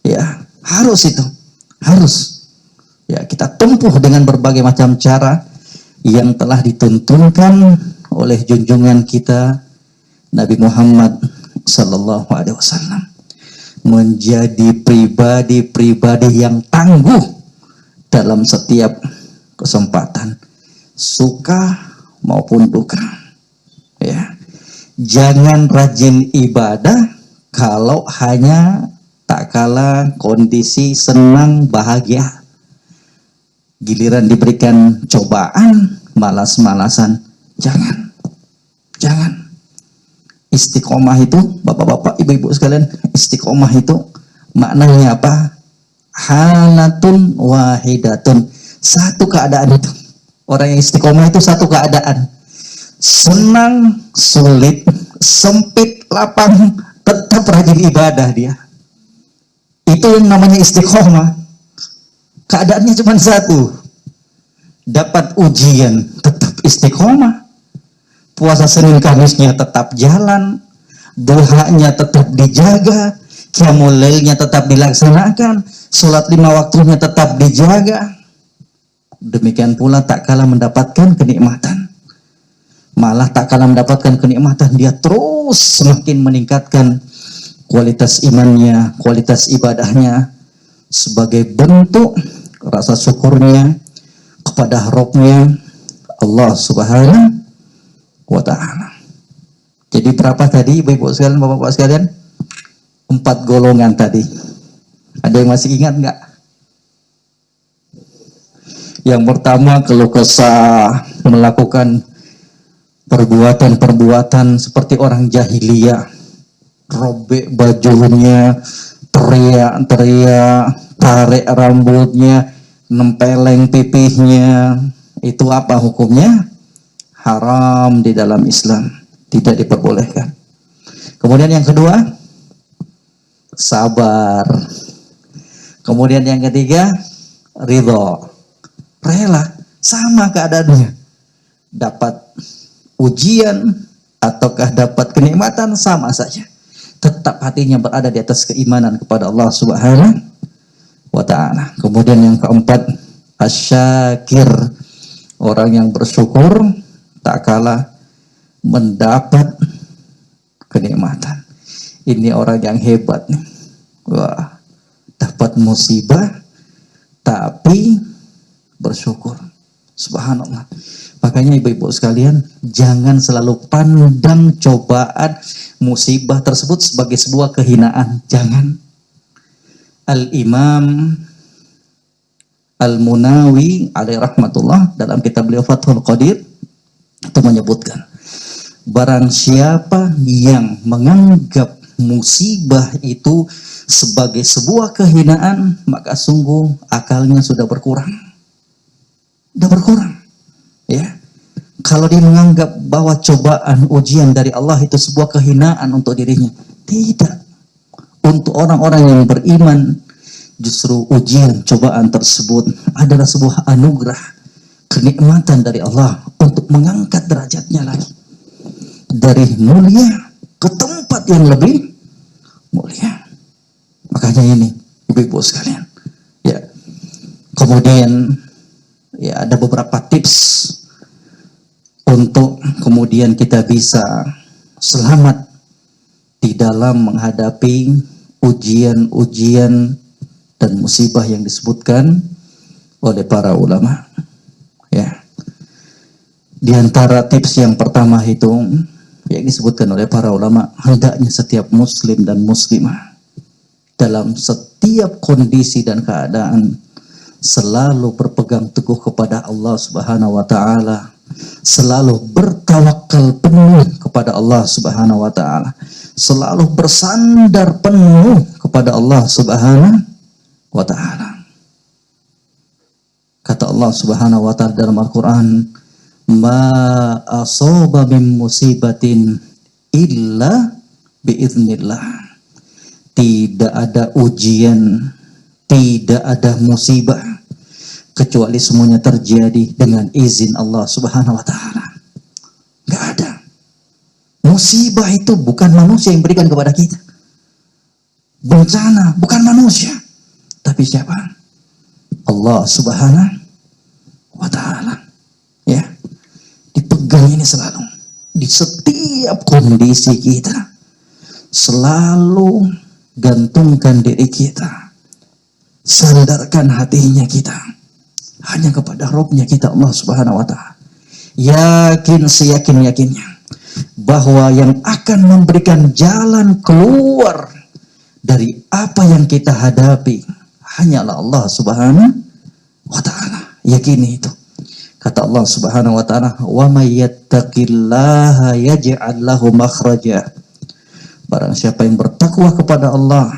Ya, harus itu, harus. Ya, kita tempuh dengan berbagai macam cara yang telah dituntunkan oleh junjungan kita Nabi Muhammad Sallallahu Alaihi Wasallam, menjadi pribadi-pribadi yang tangguh dalam setiap kesempatan, suka maupun duka. Ya, jangan rajin ibadah kalau hanya tak kala kondisi senang bahagia. Giliran diberikan cobaan, malas-malasan. Jangan. Istiqomah itu, bapak-bapak, ibu-ibu sekalian, istiqomah itu maknanya apa? Halatun wahidatun. Satu keadaan itu. Orang yang istiqomah itu satu keadaan. Senang, sulit, sempit, lapang, tetap rajin ibadah dia. Itu yang namanya istiqomah. Keadaannya cuma satu. Dapat ujian, tetap istiqomah. Puasa Senin Kamisnya tetap jalan. Duhanya tetap dijaga. Qiyamul Lailnya tetap dilaksanakan. Sholat 5 waktunya tetap dijaga. Demikian pula tak kalah mendapatkan kenikmatan. Malah tak kalah mendapatkan kenikmatan, dia terus semakin meningkatkan kualitas imannya, kualitas ibadahnya, sebagai bentuk rasa syukurnya kepada Rabb-nya Allah Subhanahu wa Ta'ala. Jadi berapa tadi ibu-ibu sekalian, bapak-bapak sekalian? 4 golongan tadi. Ada yang masih ingat nggak? Yang pertama, keluh kesah, melakukan perbuatan-perbuatan seperti orang jahiliyah, robek bajunya, teriak-teriak, tarik rambutnya, nempeleng pipihnya. Itu apa hukumnya? Haram di dalam Islam, tidak diperbolehkan. Kemudian yang kedua, sabar. Kemudian yang ketiga, ridho, rela. Sama keadaannya, dapat ujian ataukah dapat kenikmatan, sama saja. Tetap hatinya berada di atas keimanan kepada Allah Subhanahu wa Ta'ala. Kemudian yang keempat, asyakir, orang yang bersyukur tak kalah mendapat kenikmatan. Ini orang yang hebat nih. Wah, dapat musibah tapi bersyukur. Subhanallah. Makanya ibu-ibu sekalian, jangan selalu pandang cobaan, musibah tersebut sebagai sebuah kehinaan. Jangan. Al-Imam Al-Munawi alaihi rahmatullah dalam kitab beliau Fathul Qadir itu menyebutkan, barang siapa yang menganggap musibah itu sebagai sebuah kehinaan, maka sungguh akalnya sudah berkurang. Sudah berkurang. Ya. Kalau dia menganggap bahwa cobaan, ujian dari Allah itu sebuah kehinaan untuk dirinya, tidak. Untuk orang-orang yang beriman, justru ujian, cobaan tersebut adalah sebuah anugerah, kenikmatan dari Allah untuk mengangkat derajatnya lagi dari mulia ke tempat yang lebih mulia. Makanya ini, ibu-ibu sekalian, ya. Kemudian ya ada beberapa tips untuk kemudian kita bisa selamat di dalam menghadapi ujian-ujian dan musibah yang disebutkan oleh para ulama. Ya. Di antara tips yang pertama itu yang disebutkan oleh para ulama, hendaknya setiap muslim dan muslimah dalam setiap kondisi dan keadaan selalu berpegang teguh kepada Allah Subhanahu wa taala, selalu bertawakal penuh kepada Allah Subhanahu wa taala, selalu bersandar penuh kepada Allah Subhanahu wa taala. Kata Allah Subhanahu wa taala dalam Al-Qur'an, "Ma asaba min musibatin illa biiznillah." Tidak ada ujian, tidak ada musibah kecuali semuanya terjadi dengan izin Allah Subhanahu wa taala. Enggak ada. Musibah itu bukan manusia yang berikan kepada kita. Bencana bukan manusia, tapi siapa? Allah Subhanahu wa taala. Ya. Dipegang ini selalu di setiap kondisi kita. Selalu gantungkan diri kita, sandarkan hatinya kita hanya kepada Rabb-Nya kita, Allah Subhanahu wa taala. Yakin seyakin-yakinnya bahwa yang akan memberikan jalan keluar dari apa yang kita hadapi hanyalah Allah Subhanahu wa taala. Yakini itu. Kata Allah Subhanahu wa taala, "Wa may yattaqillaha yaj'al lahu makhraja." Barang siapa yang bertakwa kepada Allah,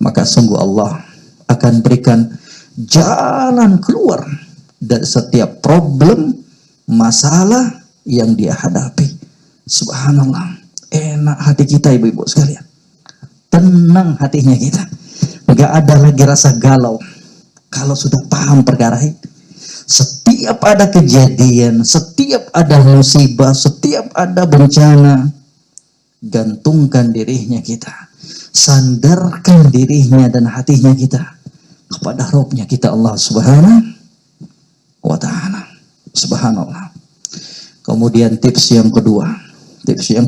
maka sungguh Allah akan berikan jalan keluar dari setiap problem, masalah yang dia hadapi. Subhanallah, enak hati kita ibu-ibu sekalian. Tenang hatinya kita. Gak ada lagi rasa galau. Kalau sudah paham perkara ini. Setiap ada kejadian, setiap ada musibah, setiap ada bencana, gantungkan dirinya kita, sandarkan dirinya dan hatinya kita kepada Rabb-Nya kita, Allah Subhanahu wa taala. Subhanallah. Kemudian tips yang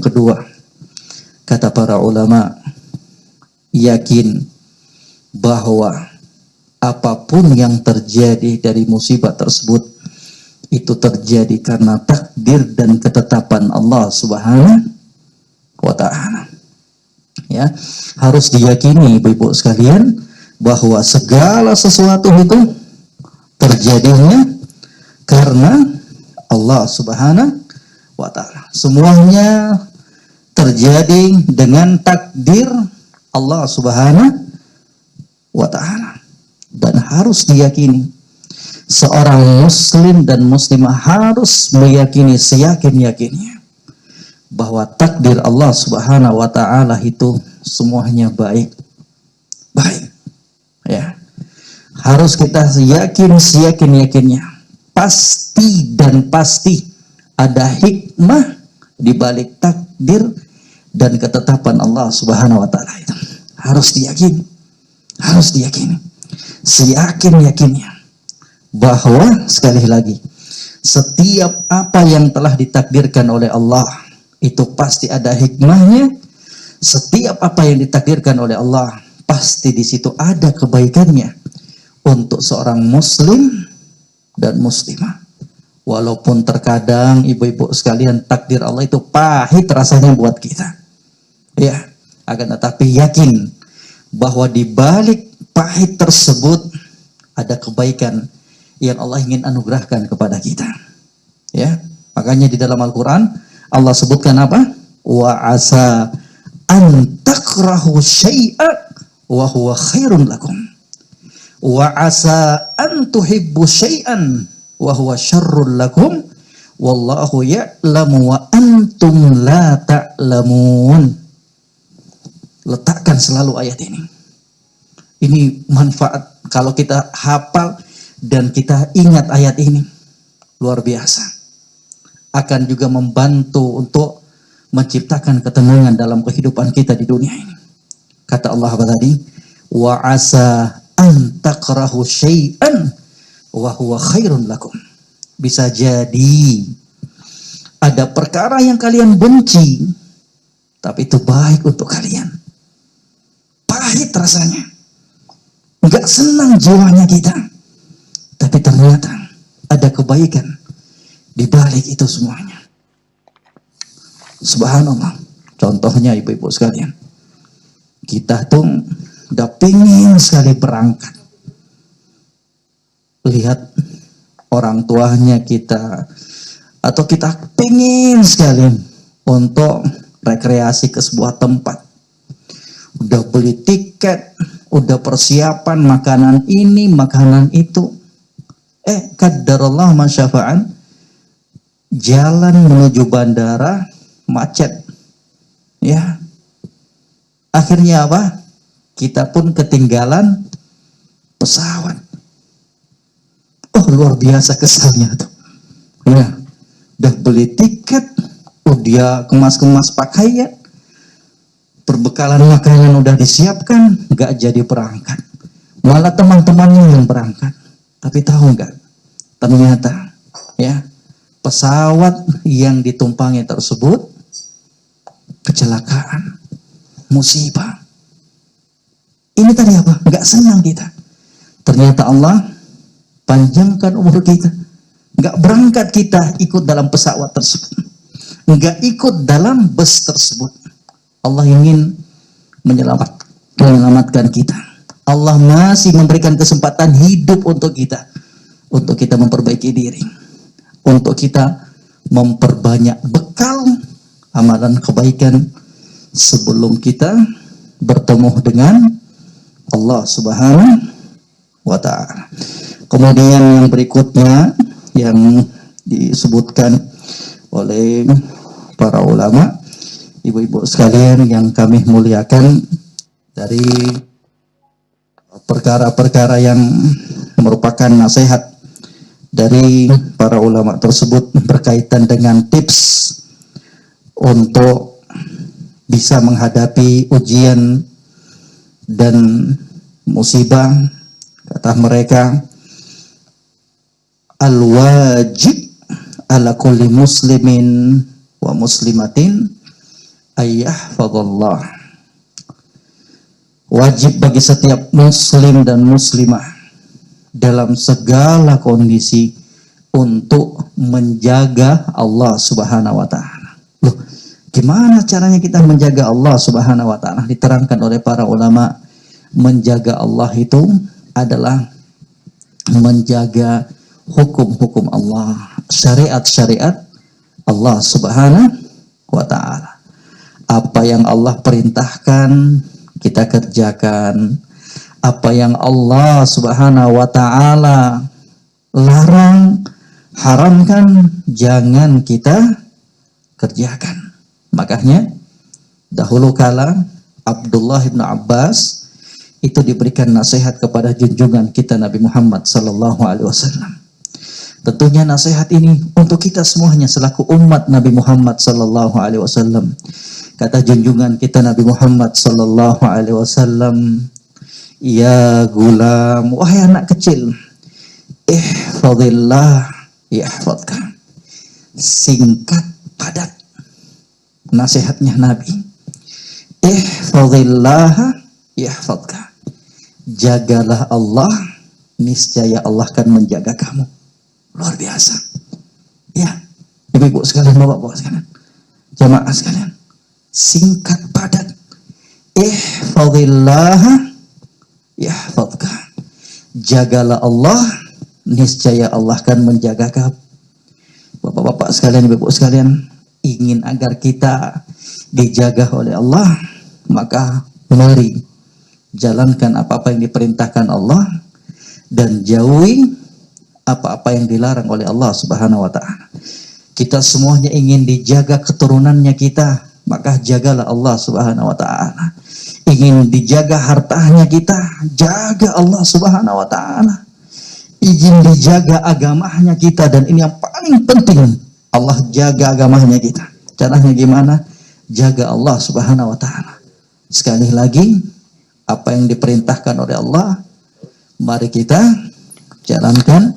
kedua, kata para ulama, yakin bahwa apapun yang terjadi dari musibah tersebut itu terjadi karena takdir dan ketetapan Allah Subhanahu wa ta'ala. Ya, harus diyakini ibu-ibu sekalian bahwa segala sesuatu itu terjadinya karena Allah Subhanahu wa ta'ala. Semuanya terjadi dengan takdir Allah Subhanahu wa ta'ala. Dan harus diyakini, seorang muslim dan muslimah harus meyakini seyakin-yakinnya bahwa takdir Allah Subhanahu wa taala itu semuanya baik. Baik. Ya. Harus kita yakin seyakin-yakinnya. Pasti dan pasti ada hikmah di balik takdir dan ketetapan Allah Subhanahu wa taala itu. Harus diyakini. Harus diyakini. Seyakin-yakinnya bahwa sekali lagi setiap apa yang telah ditakdirkan oleh Allah itu pasti ada hikmahnya. Setiap apa yang ditakdirkan oleh Allah pasti di situ ada kebaikannya untuk seorang muslim dan muslimah. Walaupun terkadang ibu-ibu sekalian takdir Allah itu pahit rasanya buat kita. Ya, akan tetapi yakin bahwa di balik pahit tersebut ada kebaikan yang Allah ingin anugerahkan kepada kita. Ya, makanya di dalam Al-Qur'an Allah sebutkan apa? Wa asa an takrahu syai'a wa huwa khairun lakum. Wa asa an tuhibbu syai'an wa huwa syarrun lakum. Wallahu ya'lamu wa antum la ta'lamun. Letakkan selalu ayat ini. Ini manfaat kalau kita hafal dan kita ingat ayat ini. Luar biasa. Akan juga membantu untuk menciptakan ketenangan dalam kehidupan kita di dunia ini. Kata Allah tadi, wa asa an takrahu syai'an wa huwa khairun lakum. Bisa jadi ada perkara yang kalian benci, tapi itu baik untuk kalian. Pahit rasanya, nggak senang jiwanya kita, tapi ternyata ada kebaikan di balik itu semuanya. Subhanallah. Contohnya ibu-ibu sekalian, kita tuh udah pingin sekali berangkat. Lihat orang tuanya kita, atau kita pingin sekali untuk rekreasi ke sebuah tempat. Udah beli tiket, udah persiapan makanan ini, makanan itu. Qadarallah masyafa'an, jalan menuju bandara macet. Ya. Akhirnya apa? Kita pun ketinggalan pesawat. Oh, luar biasa kesannya tuh. Ya, udah beli tiket, udah kemas-kemas pakaian, perbekalan makanan udah disiapkan, nggak jadi berangkat. Malah teman-temannya yang berangkat. Tapi tahu nggak? Ternyata, ya, pesawat yang ditumpangi tersebut kecelakaan, musibah. Ini tadi apa? Nggak senang kita. Ternyata Allah panjangkan umur kita. Nggak berangkat kita ikut dalam pesawat tersebut. Nggak ikut dalam bus tersebut. Allah ingin menyelamatkan kita. Allah masih memberikan kesempatan hidup untuk kita. Untuk kita memperbaiki diri. Untuk kita memperbanyak bekal amalan kebaikan sebelum kita bertemu dengan Allah Subhanahu wa ta'ala. Kemudian yang berikutnya yang disebutkan oleh para ulama, ibu-ibu sekalian yang kami muliakan, dari perkara-perkara yang merupakan nasihat dari para ulama tersebut berkaitan dengan tips untuk bisa menghadapi ujian dan musibah. Kata mereka, al-wajib ala kulli muslimin wa muslimatin ayyahfadallah. Wajib bagi setiap muslim dan muslimah dalam segala kondisi untuk menjaga Allah Subhanahu wa ta'ala. Loh, gimana caranya kita menjaga Allah Subhanahu wa ta'ala? Diterangkan oleh para ulama, menjaga Allah itu adalah menjaga hukum-hukum Allah, syariat-syariat Allah Subhanahu wa ta'ala. Apa yang Allah perintahkan kita kerjakan, apa yang Allah Subhanahu wa ta'ala larang, haramkan, jangan kita kerjakan. Makanya dahulu kala Abdullah bin Abbas itu diberikan nasihat kepada junjungan kita Nabi Muhammad sallallahu alaihi wasallam. Tentunya nasihat ini untuk kita semuanya selaku umat Nabi Muhammad sallallahu alaihi wasallam. Kata junjungan kita Nabi Muhammad sallallahu alaihi wasallam, ya gulam, wahai anak kecil, ihfadillah yahfadka. Singkat padat nasihatnya Nabi. Ihfadillah yahfadka. Jagalah Allah, niscaya Allah akan menjaga kamu. Luar biasa. Ya, ibu-ibu sekalian, bapak-bapak sekalian, jamaah sekalian, singkat padat. Ihfadillah yahfadka. Jagalah Allah, niscaya Allah akan menjaga kamu. Bapak-bapak sekalian, ibu-ibu sekalian, ingin agar kita dijaga oleh Allah, maka mari jalankan apa-apa yang diperintahkan Allah dan jauhi apa-apa yang dilarang oleh Allah Subhanahu wa ta'ala. Kita semuanya ingin dijaga keturunannya kita, maka jagalah Allah Subhanahu wa taala. Ingin dijaga hartanya kita, jaga Allah Subhanahu wa taala. Ingin dijaga agamanya kita, dan ini yang paling penting, Allah jaga agamanya kita. Caranya gimana? Jaga Allah Subhanahu wa taala. Sekali lagi, apa yang diperintahkan oleh Allah, mari kita jalankan,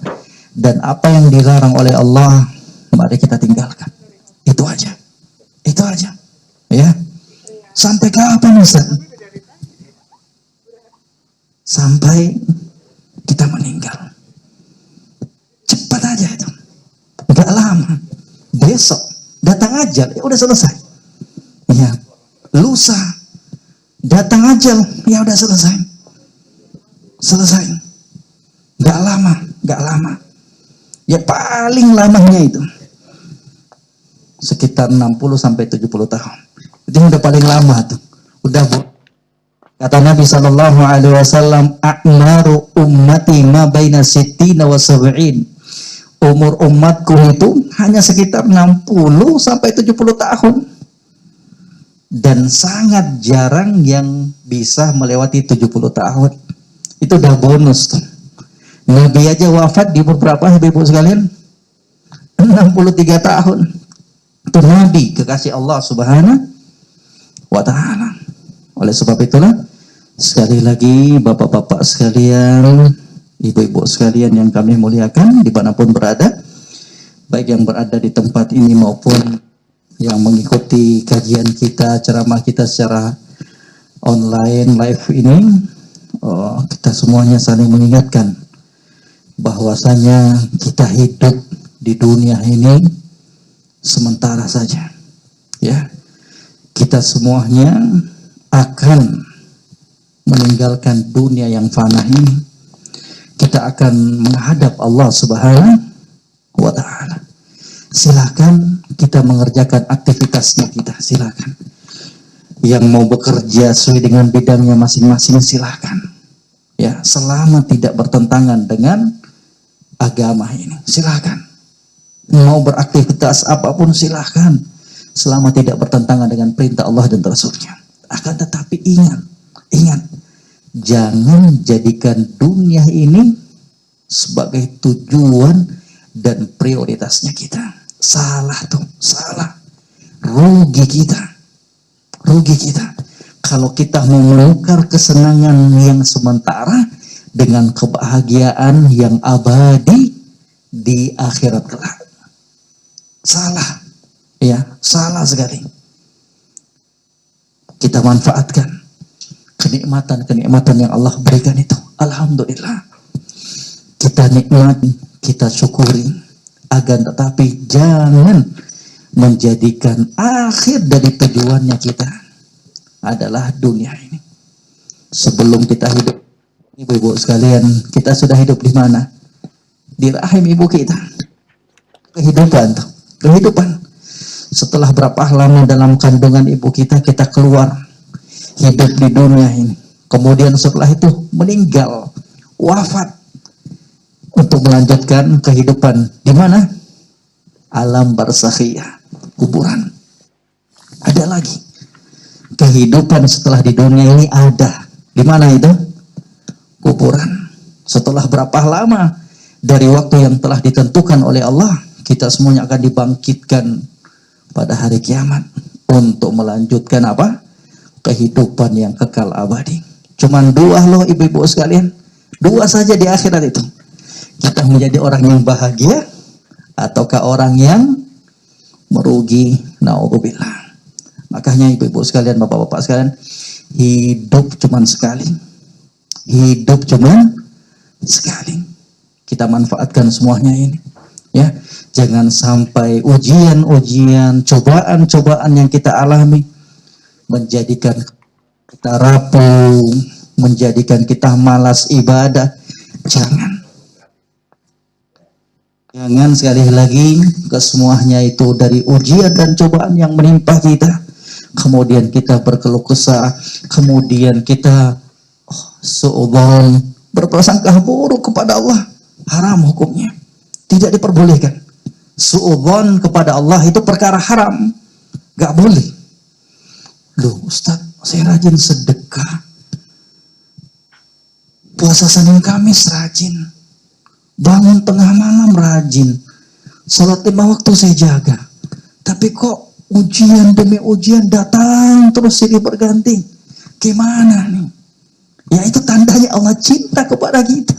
dan apa yang dilarang oleh Allah, mari kita tinggalkan. Itu aja. Itu aja. Ya. Sampai kapan, Ustaz? Sampai kita meninggal. Cepat aja itu. Enggak lama. Besok datang ajal, ya udah selesai. Ya. Lusa datang ajal, ya udah selesai. Selesai. Enggak lama, enggak lama. Ya paling lamanya itu sekitar 60 sampai 70 tahun. Itu udah paling lama tuh. Udah, Bu. Kata Nabi sallallahu alaihi wasallam, "A'maru ummati ma baina sittina wa sab'in." Umur umatku itu hanya sekitar 60 sampai 70 tahun. Dan sangat jarang yang bisa melewati 70 tahun. Itu udah bonus tuh. Nabi aja wafat di umur berapa, Ibu sekalian? 63 tahun. Itu Nabi kekasih Allah Subhanahu wa taala. Oleh sebab itulah, sekali lagi bapak-bapak sekalian, ibu-ibu sekalian yang kami muliakan dimanapun berada, baik yang berada di tempat ini maupun yang mengikuti kajian kita, ceramah kita secara online live ini, kita semuanya saling mengingatkan bahwasanya kita hidup di dunia ini sementara saja, ya. Kita semuanya akan meninggalkan dunia yang fana ini. Kita akan menghadap Allah Subhanahu wa taala. Silakan kita mengerjakan aktivitasnya kita, silakan. Yang mau bekerja sesuai dengan bidangnya masing-masing, silakan. Ya, selama tidak bertentangan dengan agama ini, silakan. Mau beraktivitas apapun silahkan, selama tidak bertentangan dengan perintah Allah dan Rasulnya. Akan tetapi ingat, jangan jadikan dunia ini sebagai tujuan dan prioritasnya kita. Salah tuh, salah. Rugi kita. Kalau kita mau menukar kesenangan yang sementara dengan kebahagiaan yang abadi di akhirat kelak. Salah, ya, salah sekali. Kita manfaatkan kenikmatan yang Allah berikan itu. Alhamdulillah. Kita nikmati, kita syukuri. Akan tetapi jangan menjadikan akhir dari tujuannya kita adalah dunia ini. Sebelum kita hidup, ibu-ibu sekalian, kita sudah hidup di mana? Di rahim ibu kita. Kehidupan. Setelah berapa lama dalam kandungan ibu kita keluar, hidup di dunia ini. Kemudian setelah itu meninggal, wafat, untuk melanjutkan kehidupan di mana? Alam barzakhiyah, kuburan. Ada lagi kehidupan setelah di dunia ini, ada. Di mana itu? Kuburan. Setelah berapa lama dari waktu yang telah ditentukan oleh Allah, kita semuanya akan dibangkitkan pada hari kiamat untuk melanjutkan apa? Kehidupan yang kekal abadi. Cuman dua loh ibu-ibu sekalian, dua saja di akhirat itu. Kita menjadi orang yang bahagia ataukah orang yang merugi, naudzubillah. Makanya ibu-ibu sekalian, bapak-bapak sekalian, hidup cuman sekali. Hidup cuman sekali. Kita manfaatkan semuanya ini, ya. Jangan sampai ujian-ujian, cobaan-cobaan yang kita alami menjadikan kita rapuh, menjadikan kita malas ibadah. Jangan sekali lagi, kesemuanya itu dari ujian dan cobaan yang menimpa kita. Kemudian kita berkeluh kesah, kemudian kita suudzon, berprasangka buruk kepada Allah. Haram hukumnya, tidak diperbolehkan. Suudzon kepada Allah itu perkara haram, gak boleh. Loh Ustaz, saya rajin sedekah, puasa Senin Kamis rajin, bangun tengah malam rajin, sholat 5 waktu saya jaga, tapi kok ujian demi ujian datang terus silih berganti, gimana nih? Ya itu tandanya Allah cinta kepada kita.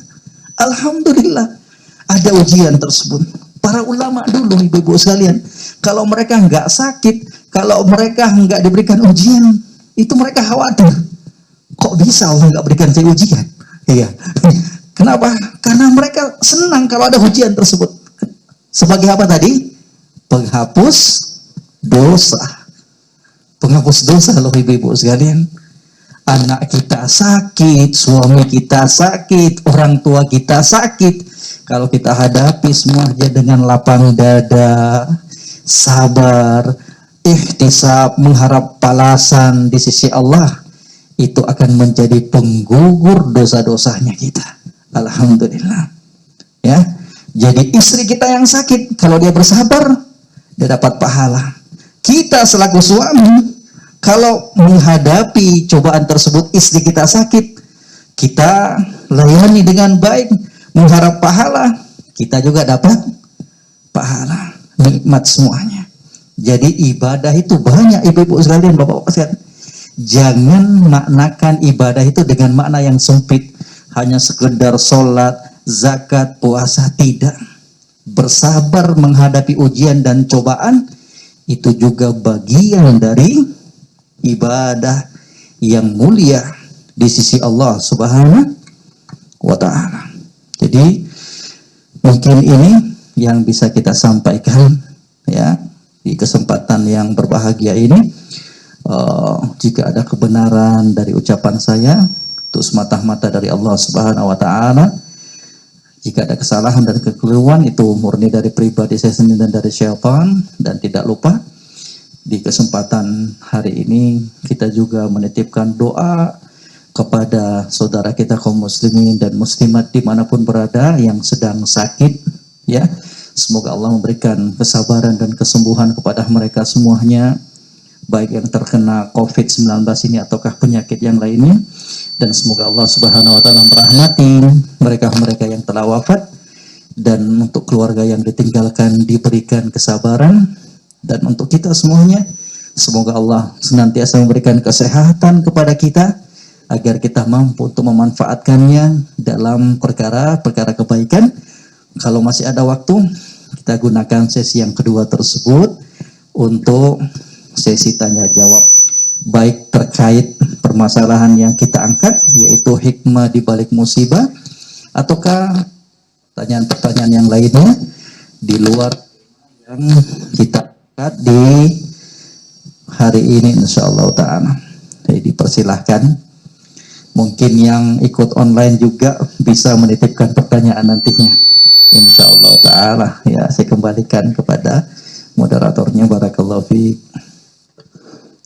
Alhamdulillah ada ujian tersebut. Para ulama dulu, ibu-ibu sekalian, kalau mereka nggak sakit, kalau mereka nggak diberikan ujian, itu mereka khawatir. Kok bisa Allah nggak berikan saya ujian? Iya. Kenapa? Karena mereka senang kalau ada ujian tersebut. Sebagai apa tadi? Penghapus dosa. Penghapus dosa loh ibu-ibu sekalian. Anak kita sakit, suami kita sakit, orang tua kita sakit. Kalau kita hadapi semuanya dengan lapang dada, sabar, ihtisab, mengharap balasan di sisi Allah, itu akan menjadi penggugur dosa-dosanya kita. Alhamdulillah. Ya. Jadi istri kita yang sakit, kalau dia bersabar, dia dapat pahala. Kita selaku suami, kalau menghadapi cobaan tersebut, istri kita sakit, kita layani dengan baik, mengharap pahala, kita juga dapat pahala, nikmat semuanya. Jadi ibadah itu banyak ibu-ibu sekalian, bapak-bapak sekalian. Jangan maknakan ibadah itu dengan makna yang sempit, hanya sekedar sholat, zakat, puasa, tidak. Bersabar menghadapi ujian dan cobaan, itu juga bagian dari ibadah yang mulia di sisi Allah Subhanahu wa Ta'ala. Jadi mungkin ini yang bisa kita sampaikan ya di kesempatan yang berbahagia ini. Jika ada kebenaran dari ucapan saya, itu semata-mata dari Allah Subhanahu wa Ta'ala. Jika ada kesalahan dan kekeliruan, itu murni dari pribadi saya sendiri dan dari syaitan. Dan tidak lupa di kesempatan hari ini kita juga menitipkan doa kepada saudara kita kaum muslimin dan muslimat dimanapun berada yang sedang sakit, ya. Semoga Allah memberikan kesabaran dan kesembuhan kepada mereka semuanya, baik yang terkena COVID-19 ini ataukah penyakit yang lainnya. Dan semoga Allah Subhanahu wa Ta'ala merahmati mereka-mereka yang telah wafat, dan untuk keluarga yang ditinggalkan diberikan kesabaran. Dan untuk kita semuanya, semoga Allah senantiasa memberikan kesehatan kepada kita, agar kita mampu untuk memanfaatkannya dalam perkara-perkara kebaikan. Kalau masih ada waktu, kita gunakan sesi yang kedua tersebut untuk sesi tanya jawab, baik terkait permasalahan yang kita angkat, yaitu hikmah di balik musibah, ataukah pertanyaan-pertanyaan yang lainnya di luar yang kita angkat di hari ini, insyaallah ta'ala. Jadi dipersilahkan. Mungkin yang ikut online juga bisa menitipkan pertanyaan nantinya, insyaallah ta'ala. Ya, saya kembalikan kepada moderatornya. Barakallahu fiik.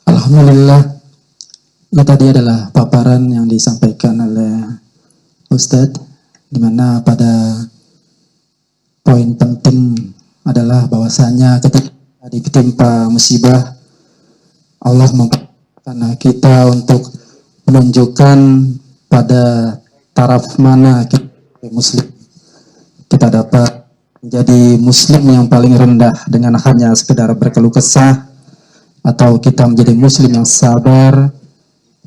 Alhamdulillah. Nah, tadi adalah paparan yang disampaikan oleh Ustadz, di mana pada poin penting adalah bahwasanya ketika ditimpa musibah, Allah memperkenalkan kita untuk menunjukkan pada taraf mana kita muslim. Kita dapat menjadi muslim yang paling rendah dengan hanya sekedar berkeluh kesah, atau kita menjadi muslim yang sabar,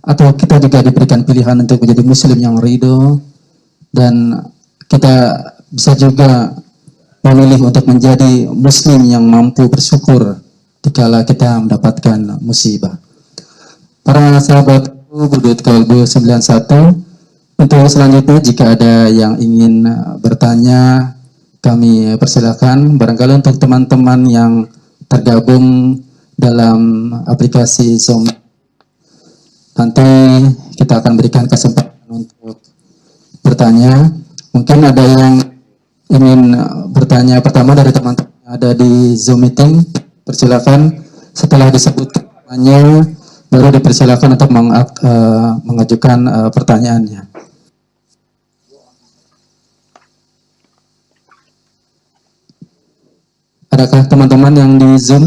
atau kita juga diberikan pilihan untuk menjadi muslim yang ridho, dan kita bisa juga memilih untuk menjadi muslim yang mampu bersyukur dikala kita mendapatkan musibah. Para sahabat Budut Kalbu 91, untuk selanjutnya jika ada yang ingin bertanya, kami persilakan. Barangkali untuk teman-teman yang tergabung dalam aplikasi Zoom, nanti kita akan berikan kesempatan untuk bertanya. Mungkin ada yang ingin bertanya pertama dari teman-teman yang ada di Zoom meeting, persilakan. Setelah disebut namanya, baru dipersilakan untuk mengajukan pertanyaannya. Ada adakah teman-teman yang di Zoom?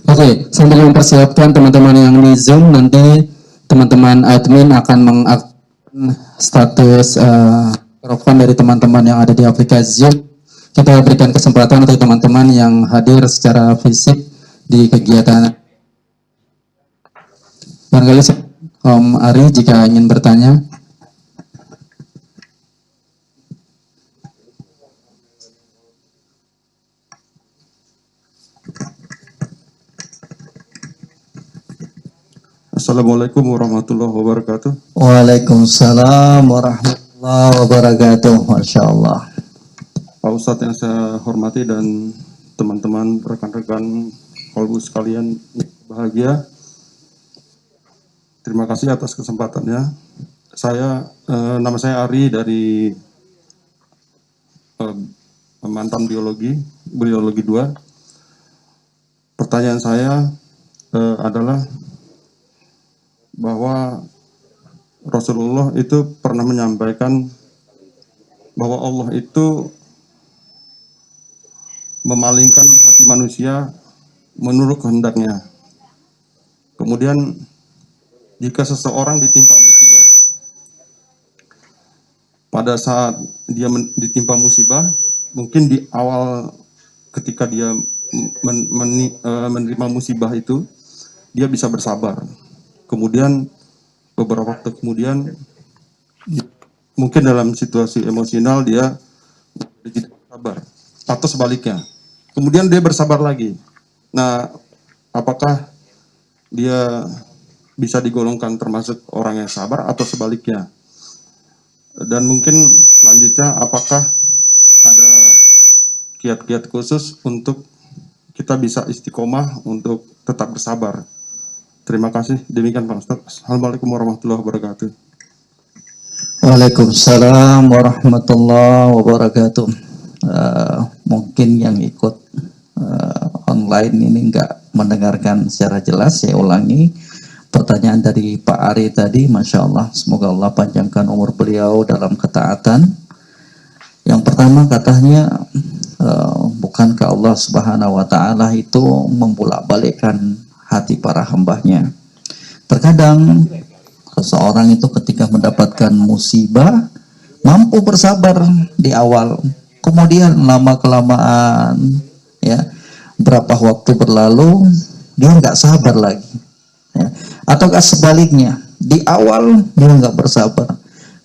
Oke, sambil mempersiapkan teman-teman yang di Zoom, nanti teman-teman admin akan mengaktifkan status mikrofon dari teman-teman yang ada di aplikasi Zoom. Kita berikan kesempatan untuk teman-teman yang hadir secara fisik di kegiatan. Barangkali Om Ari jika ingin bertanya. Assalamualaikum warahmatullahi wabarakatuh. Waalaikumsalam warahmatullahi wabarakatuh. Masya Allah. Pak Ustadz yang saya hormati dan teman-teman rekan-rekan kolbu sekalian bahagia. Terima kasih atas kesempatannya. Nama saya Ari dari mantan biologi 2. Pertanyaan saya adalah bahwa Rasulullah itu pernah menyampaikan bahwa Allah itu memalingkan hati manusia menurut kehendaknya. Kemudian jika seseorang ditimpa musibah, pada saat dia ditimpa musibah, mungkin di awal ketika dia menerima musibah itu, dia bisa bersabar. Kemudian beberapa waktu kemudian mungkin dalam situasi emosional dia tidak bersabar atau sebaliknya. Kemudian dia bersabar lagi. Nah, apakah dia bisa digolongkan termasuk orang yang sabar atau sebaliknya? Dan mungkin selanjutnya apakah ada kiat-kiat khusus untuk kita bisa istiqomah untuk tetap bersabar? Terima kasih. Demikian Pak Ustadz. Assalamualaikum warahmatullahi wabarakatuh. Waalaikumsalam warahmatullahi wabarakatuh. Mungkin yang ikut online ini nggak mendengarkan secara jelas, saya ulangi. Pertanyaan dari Pak Ari tadi, Masya Allah, semoga Allah panjangkan umur beliau dalam ketaatan. Yang pertama katanya, bukankah Allah Subhanahu wa Ta'ala itu membolak-balikkan hati para hambanya? Terkadang seseorang itu ketika mendapatkan musibah mampu bersabar di awal, kemudian lama-kelamaan ya berapa waktu berlalu dia nggak sabar lagi ya. Ataukah sebaliknya, di awal dia nggak bersabar,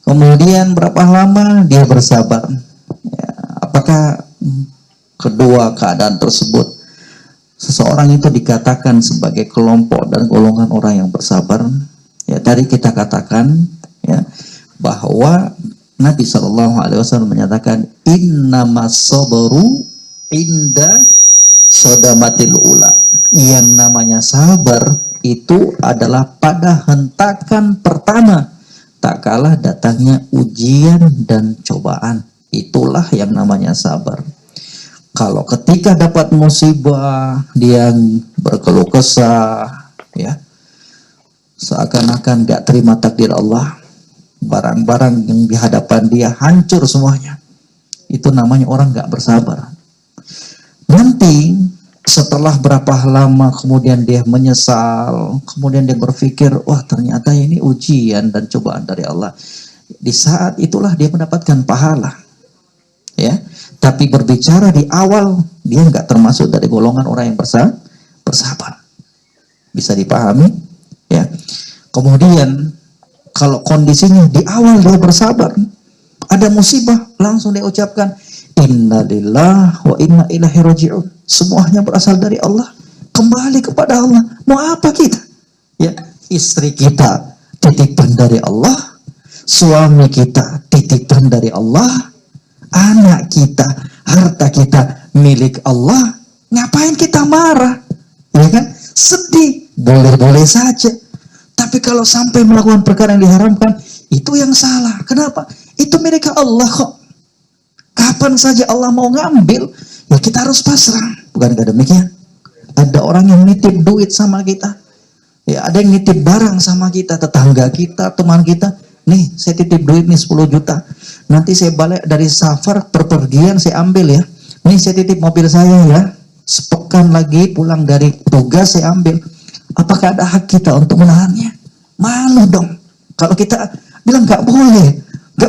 kemudian berapa lama dia bersabar ya. Apakah kedua keadaan tersebut seseorang itu dikatakan sebagai kelompok dan golongan orang yang bersabar? Ya, tadi kita katakan ya bahwa Nabi SAW menyatakan innamas sabru inda sodamatil ula. Yang namanya sabar itu adalah pada hentakan pertama, tak kalah datangnya ujian dan cobaan. Itulah yang namanya sabar. Kalau ketika dapat musibah dia berkeluh kesah ya, seakan-akan gak terima takdir Allah, barang-barang yang di hadapan dia hancur semuanya, itu namanya orang gak bersabar. Nanti setelah berapa lama kemudian dia menyesal, kemudian dia berpikir, wah ternyata ini ujian dan cobaan dari Allah. Di saat itulah dia mendapatkan pahala ya. Tapi berbicara di awal, dia nggak termasuk dari golongan orang yang bersabar. Bisa dipahami? Ya. Kemudian, kalau kondisinya di awal dia bersabar, ada musibah, langsung dia ucapkan, innalillah wa inna ilaihi raji'un. Semuanya berasal dari Allah, kembali kepada Allah. Mau apa kita? Ya, istri kita titipan dari Allah, suami kita titipan dari Allah, anak kita, harta kita milik Allah. Ngapain kita marah? Ya kan? Sedih, boleh-boleh saja. Tapi kalau sampai melakukan perkara yang diharamkan, itu yang salah. Kenapa? Itu milik Allah kok. Kapan saja Allah mau ngambil, ya kita harus pasrah. Bukankah demikian? Ada orang yang nitip duit sama kita. Ya, ada yang nitip barang sama kita, tetangga kita, teman kita. Nih, saya titip duit nih 10 juta. Nanti saya balik dari safar perpergian saya ambil ya. Nih saya titip mobil saya ya, sepekan lagi pulang dari tugas saya ambil. Apakah ada hak kita untuk menahannya? Malu dong. Kalau kita bilang nggak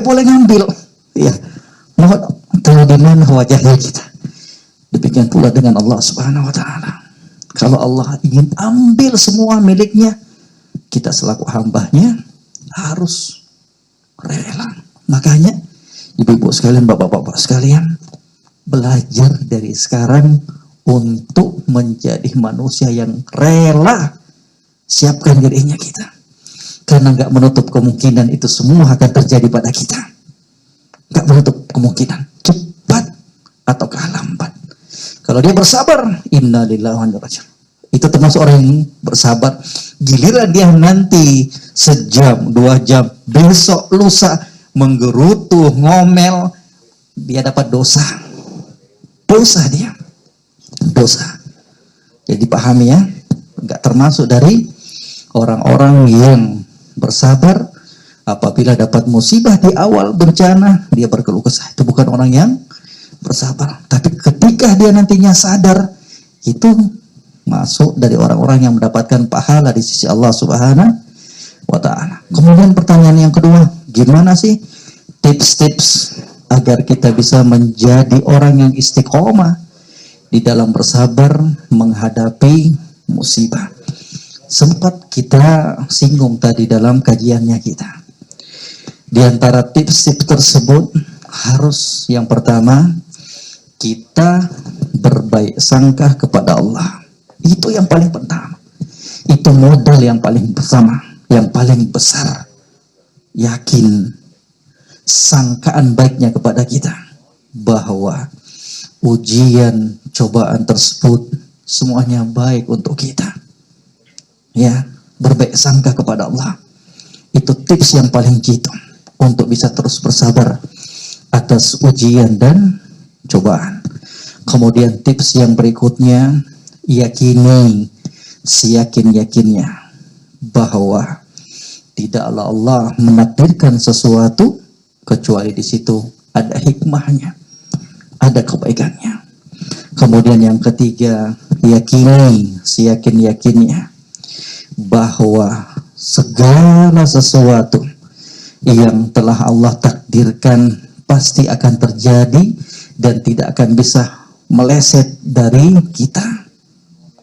boleh ngambil. Ya, mohon tahu di mana wajahnya kita. Demikian pula dengan Allah Subhanahu Wa Taala. Kalau Allah ingin ambil semua miliknya, kita selaku hambanya harus rela. Makanya ibu-ibu sekalian, bapak-bapak sekalian, belajar dari sekarang untuk menjadi manusia yang rela. Siapkan dirinya kita, karena nggak menutup kemungkinan itu semua akan terjadi pada kita. Nggak menutup kemungkinan, cepat ataukah lambat. Kalau dia bersabar, innalillahi wa inna ilaihi raji'un. Itu termasuk orang yang bersabar. Giliran dia nanti sejam, 2 jam, besok, lusa menggerutu, ngomel, dia dapat dosa. Dosa dia. Dosa. Jadi pahami ya, nggak termasuk dari orang-orang yang bersabar. Apabila dapat musibah di awal bencana, dia berkeluh kesah. Itu bukan orang yang bersabar. Tapi ketika dia nantinya sadar, itu masuk dari orang-orang yang mendapatkan pahala di sisi Allah Subhanahu wa Ta'ala. Kemudian pertanyaan yang kedua, gimana sih tips-tips agar kita bisa menjadi orang yang istiqomah di dalam bersabar menghadapi musibah? Sempat kita singgung tadi dalam kajiannya kita. Di antara tips-tips tersebut harus yang pertama, kita berbaik sangka kepada Allah. Itu yang paling pertama. Itu modal yang paling pertama, yang paling besar. Yakin sangkaan baiknya kepada kita bahwa ujian, cobaan tersebut semuanya baik untuk kita. Ya, berbaik sangka kepada Allah. Itu tips yang paling jitu untuk bisa terus bersabar atas ujian dan cobaan. Kemudian tips yang berikutnya, yakini seyakin-yakinnya bahwa tidaklah Allah menakdirkan sesuatu kecuali di situ ada hikmahnya, ada kebaikannya. Kemudian yang ketiga, yakini seyakin-yakinnya bahwa segala sesuatu yang telah Allah takdirkan pasti akan terjadi dan tidak akan bisa meleset dari kita.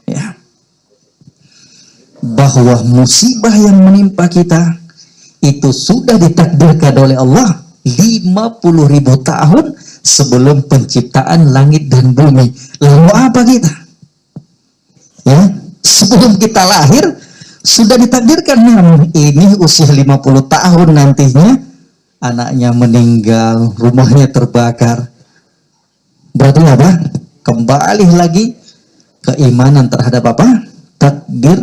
Ya. Bahwa musibah yang menimpa kita itu sudah ditakdirkan oleh Allah 50.000 tahun sebelum penciptaan langit dan bumi. Lalu apa kita? Ya, sebelum kita lahir sudah ditakdirkan ini usia 50 tahun nantinya anaknya meninggal, rumahnya terbakar. Berarti apa? Kembali lagi keimanan terhadap apa? Takdir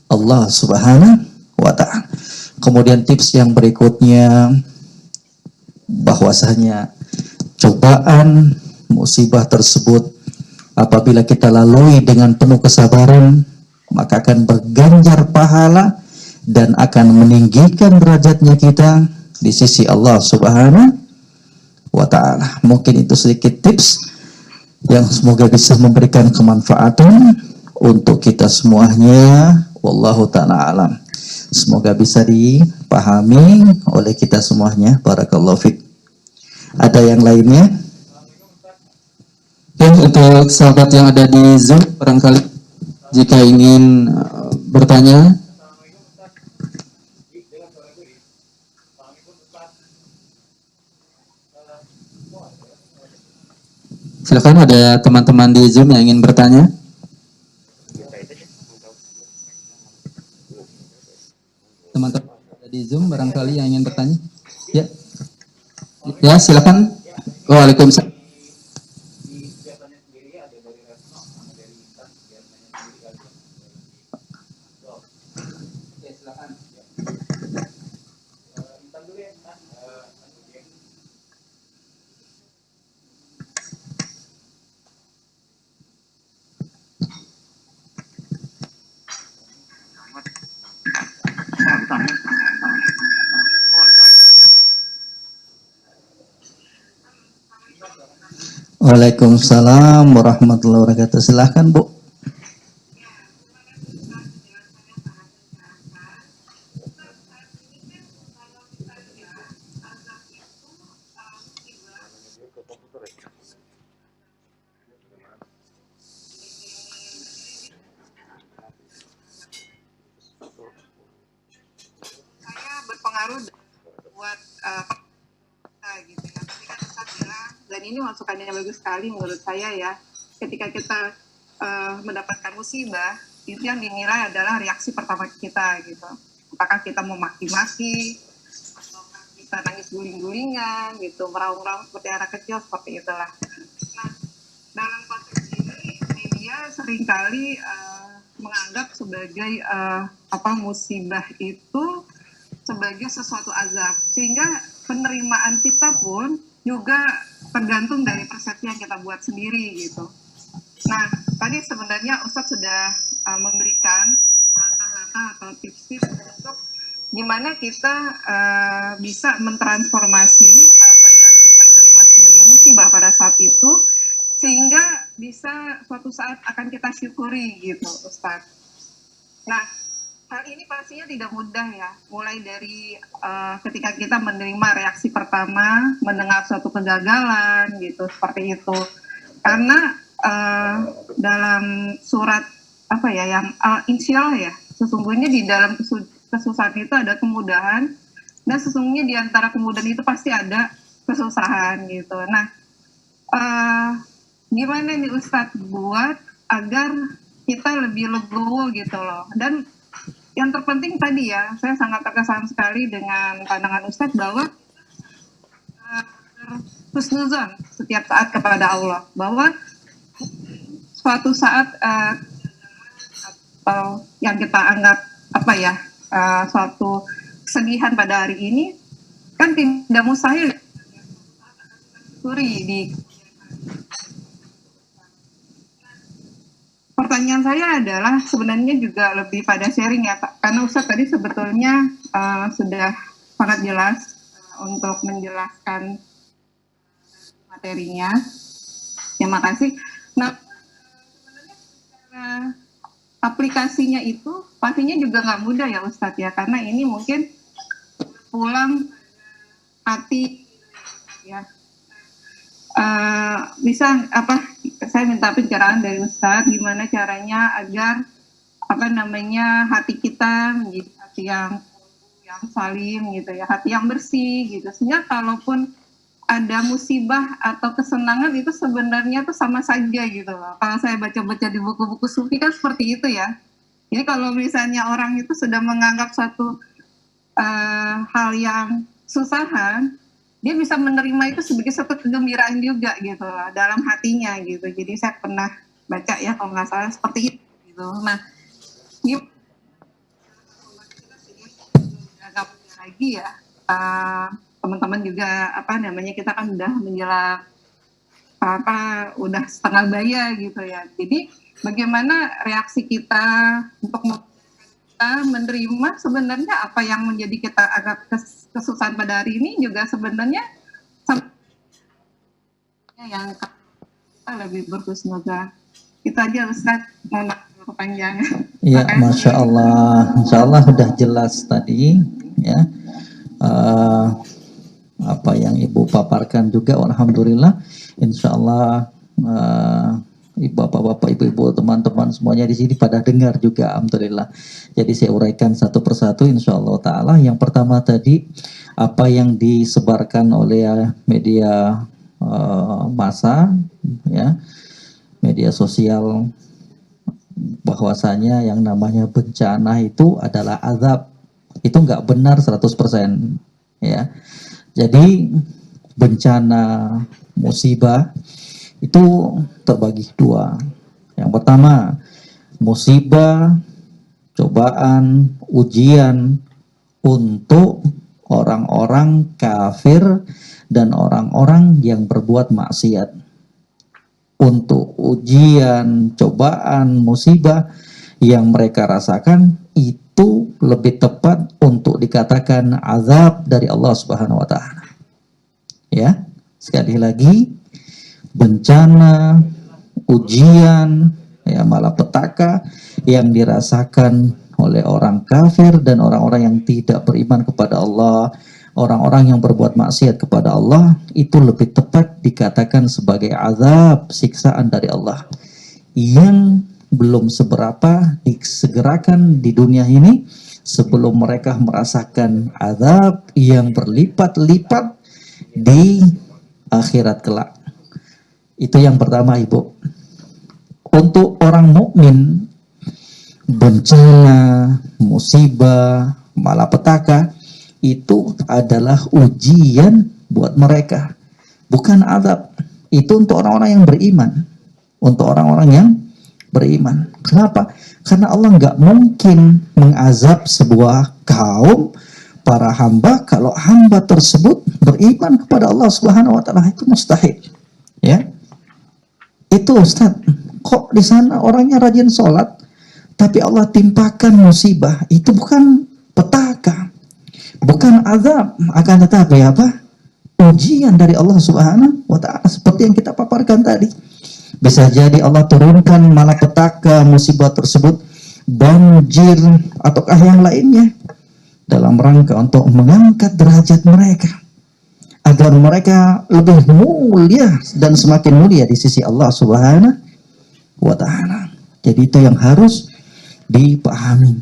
Allah Subhanahu wa Ta'ala. Kemudian tips yang berikutnya, bahwasanya cobaan musibah tersebut apabila kita lalui dengan penuh kesabaran, maka akan berganjar pahala dan akan meninggikan derajatnya kita di sisi Allah Subhanahu wa Ta'ala. Mungkin itu sedikit tips yang semoga bisa memberikan kemanfaatan untuk kita semuanya. Wallahu ta'ala alam. Semoga bisa dipahami oleh kita semuanya. Barakallahu fiik. Ada yang lainnya? Ya, untuk sahabat yang ada di Zoom, barangkali jika ingin bertanya, silakan, ada teman-teman di Zoom yang ingin bertanya. Teman-teman di Zoom barangkali yang ingin bertanya. Ya. Ya, silakan. Waalaikumsalam. Waalaikumsalam warahmatullahi wabarakatuh. Silahkan Bu. Saya berpengaruh buat kita gitu ya. Tadi kan Ustaz bilang, dan ini masukannya yang bagus sekali menurut saya ya. Ketika kita mendapatkan musibah, itu yang dinilai adalah reaksi pertama kita gitu. Apakah kita mau maki-maki, atau kita nangis guling-gulingan gitu, meraung-raung seperti anak kecil, seperti itulah. Nah, dalam konteks ini media seringkali menganggap sebagai musibah itu sebagai sesuatu azab, sehingga penerimaan kita pun juga tergantung dari persepsi yang kita buat sendiri gitu. Nah, tadi sebenarnya Ustadz sudah memberikan langkah-langkah atau tips-tips untuk gimana kita bisa mentransformasi apa yang kita terima sebagai musibah pada saat itu, sehingga bisa suatu saat akan kita syukuri gitu, Ustadz. Nah, hal ini pastinya tidak mudah ya, mulai dari ketika kita menerima reaksi pertama, mendengar suatu kegagalan gitu, seperti itu. Karena dalam surat yang insyaallah ya, sesungguhnya di dalam kesusahan itu ada kemudahan, dan sesungguhnya di antara kemudahan itu pasti ada kesusahan gitu. Nah, gimana nih Ustadz buat agar kita lebih legowo gitu loh. Dan yang terpenting tadi ya, saya sangat terkesan sekali dengan pandangan Ustadz bahwa husnuzon setiap saat kepada Allah, bahwa suatu saat atau yang kita anggap suatu kesedihan pada hari ini kan tidak mustahil di. Pertanyaan saya adalah sebenarnya juga lebih pada sharing ya, karena Ustadz tadi sebetulnya sudah sangat jelas untuk menjelaskan materinya. Terima kasih. Nah, sebenarnya aplikasinya itu pastinya juga nggak mudah ya Ustadz ya, karena ini mungkin pulang hati ya. Bisa saya minta pencerahan dari Ustadz gimana caranya agar hati kita menjadi hati yang salim gitu ya, hati yang bersih gitu, sehingga kalaupun ada musibah atau kesenangan itu sebenarnya tuh sama saja gitu loh. Kalau saya baca-baca di buku-buku sufi kan seperti itu ya. Jadi kalau misalnya orang itu sudah menganggap suatu hal yang susahan, dia bisa menerima itu sebagai satu kegembiraan juga gitu loh, dalam hatinya gitu. Jadi saya pernah baca ya kalau nggak salah seperti itu gitu. Nah, ini agak lagi ya, teman-teman juga kita kan udah menjelang udah setengah baya gitu ya. Jadi bagaimana reaksi kita untuk kita menerima sebenarnya apa yang menjadi kita agak kesusahan pada hari ini juga sebenarnya yang kita lebih berhusnuzon. Itu aja Ustaz, mohon maaf kepanjangan. Ya, Masya Allah. Insya Allah sudah jelas tadi ya. Apa yang Ibu paparkan juga, alhamdulillah. Insya Allah bapak-bapak, ibu-ibu, teman-teman semuanya di sini pada dengar juga, alhamdulillah. Jadi saya uraikan satu persatu, insya Allah Taala. Yang pertama tadi apa yang disebarkan oleh media massa, ya, media sosial, bahwasanya yang namanya bencana itu adalah azab. Itu nggak benar 100%, ya. Jadi bencana, musibah itu terbagi dua. Yang pertama, musibah, cobaan, ujian untuk orang-orang kafir dan orang-orang yang berbuat maksiat. Untuk ujian, cobaan, musibah yang mereka rasakan itu lebih tepat untuk dikatakan azab dari Allah Subhanahu wa taala. Ya, sekali lagi, bencana, ujian, ya malapetaka yang dirasakan oleh orang kafir dan orang-orang yang tidak beriman kepada Allah, orang-orang yang berbuat maksiat kepada Allah, itu lebih tepat dikatakan sebagai azab, siksaan dari Allah yang belum seberapa disegerakan di dunia ini sebelum mereka merasakan azab yang berlipat-lipat di akhirat kelak. Itu yang pertama, Ibu. Untuk orang mukmin, bencana, musibah, malapetaka itu adalah ujian buat mereka, bukan azab. Itu untuk orang-orang yang beriman, untuk orang-orang yang beriman. Kenapa? Karena Allah nggak mungkin mengazab sebuah kaum, para hamba, kalau hamba tersebut beriman kepada Allah Subhanahu wa taala. Itu mustahil. Ya. Itu Ustaz, kok di sana orangnya rajin sholat tapi Allah timpakan musibah? Itu bukan petaka, bukan azab, akan tetapi apa? Ujian dari Allah Subhanahu wa taala, seperti yang kita paparkan tadi. Bisa jadi Allah turunkan malapetaka musibah tersebut, banjir ataukah yang lainnya, dalam rangka untuk mengangkat derajat mereka agar mereka lebih mulia dan semakin mulia di sisi Allah Subhanahu wa taala. Jadi itu yang harus dipahami.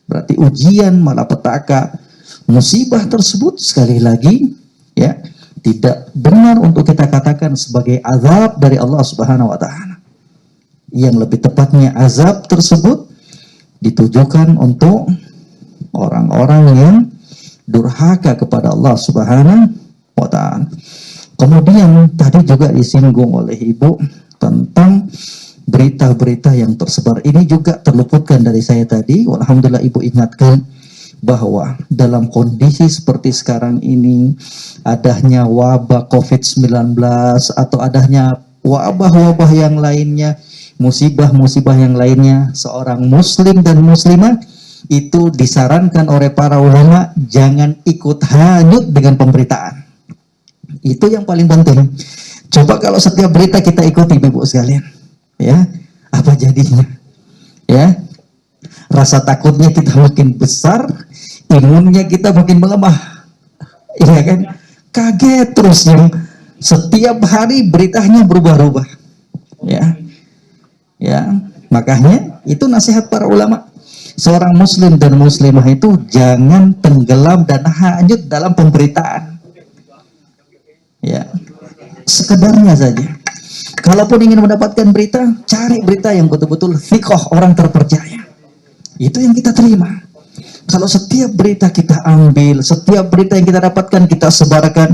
Berarti ujian, malapetaka, musibah tersebut sekali lagi ya tidak benar untuk kita katakan sebagai azab dari Allah Subhanahu wa taala. Yang lebih tepatnya azab tersebut ditujukan untuk orang-orang yang durhaka kepada Allah Subhanahu wa ta'ala. Kemudian tadi juga disinggung oleh Ibu tentang berita-berita yang tersebar. Ini juga terluputkan dari saya tadi. Alhamdulillah Ibu ingatkan bahwa dalam kondisi seperti sekarang ini, adanya wabah COVID-19 atau adanya wabah-wabah yang lainnya, musibah-musibah yang lainnya, seorang muslim dan muslimah itu disarankan oleh para ulama jangan ikut hanyut dengan pemberitaan. Itu yang paling penting. Coba kalau setiap berita kita ikuti, Ibu sekalian, ya, apa jadinya? Ya, rasa takutnya kita makin besar, imunnya kita makin melemah, iya kan? Kaget terus yang setiap hari beritanya berubah-ubah, ya, ya. Makanya itu nasihat para ulama. Seorang muslim dan muslimah itu jangan tenggelam dan hanyut dalam pemberitaan. Ya, sekedarnya saja. Kalaupun ingin mendapatkan berita, cari berita yang betul-betul thiqah, orang terpercaya. Itu yang kita terima. Kalau setiap berita kita ambil, setiap berita yang kita dapatkan kita sebarkan,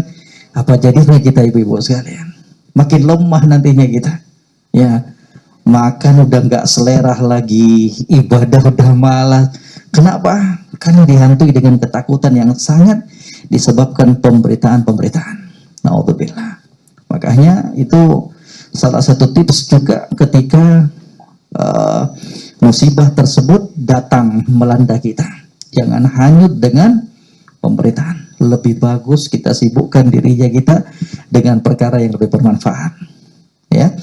apa jadinya kita ibu-ibu sekalian? Makin lemah nantinya kita. Ya, makan udah nggak selera lagi, ibadah udah malas. Kenapa? Karena dihantui dengan ketakutan yang sangat disebabkan pemberitaan-pemberitaan. Na'udzubillah. Makanya itu salah satu tips juga ketika musibah tersebut datang melanda kita. Jangan hanyut dengan pemberitaan. Lebih bagus kita sibukkan dirinya kita dengan perkara yang lebih bermanfaat. Ya.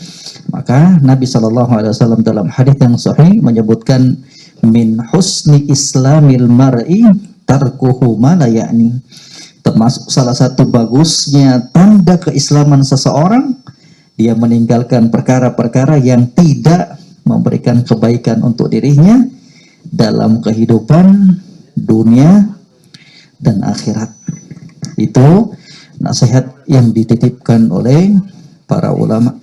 Maka Nabi SAW dalam hadis yang sahih menyebutkan min husni islamil mar'i tarkuhu ma la ya'ni. Termasuk salah satu bagusnya tanda keislaman seseorang, dia meninggalkan perkara-perkara yang tidak memberikan kebaikan untuk dirinya dalam kehidupan dunia dan akhirat. Itu nasihat yang dititipkan oleh para ulama.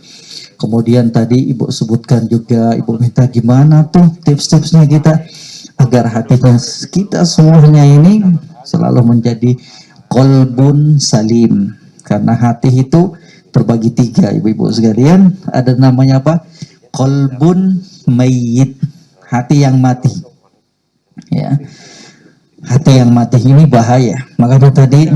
Kemudian tadi Ibu sebutkan juga, Ibu minta gimana tuh tips-tipsnya kita agar hatinya kita semuanya ini selalu menjadi qalbun salim. Karena hati itu terbagi tiga, ibu-ibu sekalian. Ada namanya apa? Qalbun mayyit, hati yang mati. Ya, hati yang mati ini bahaya. Makanya tadi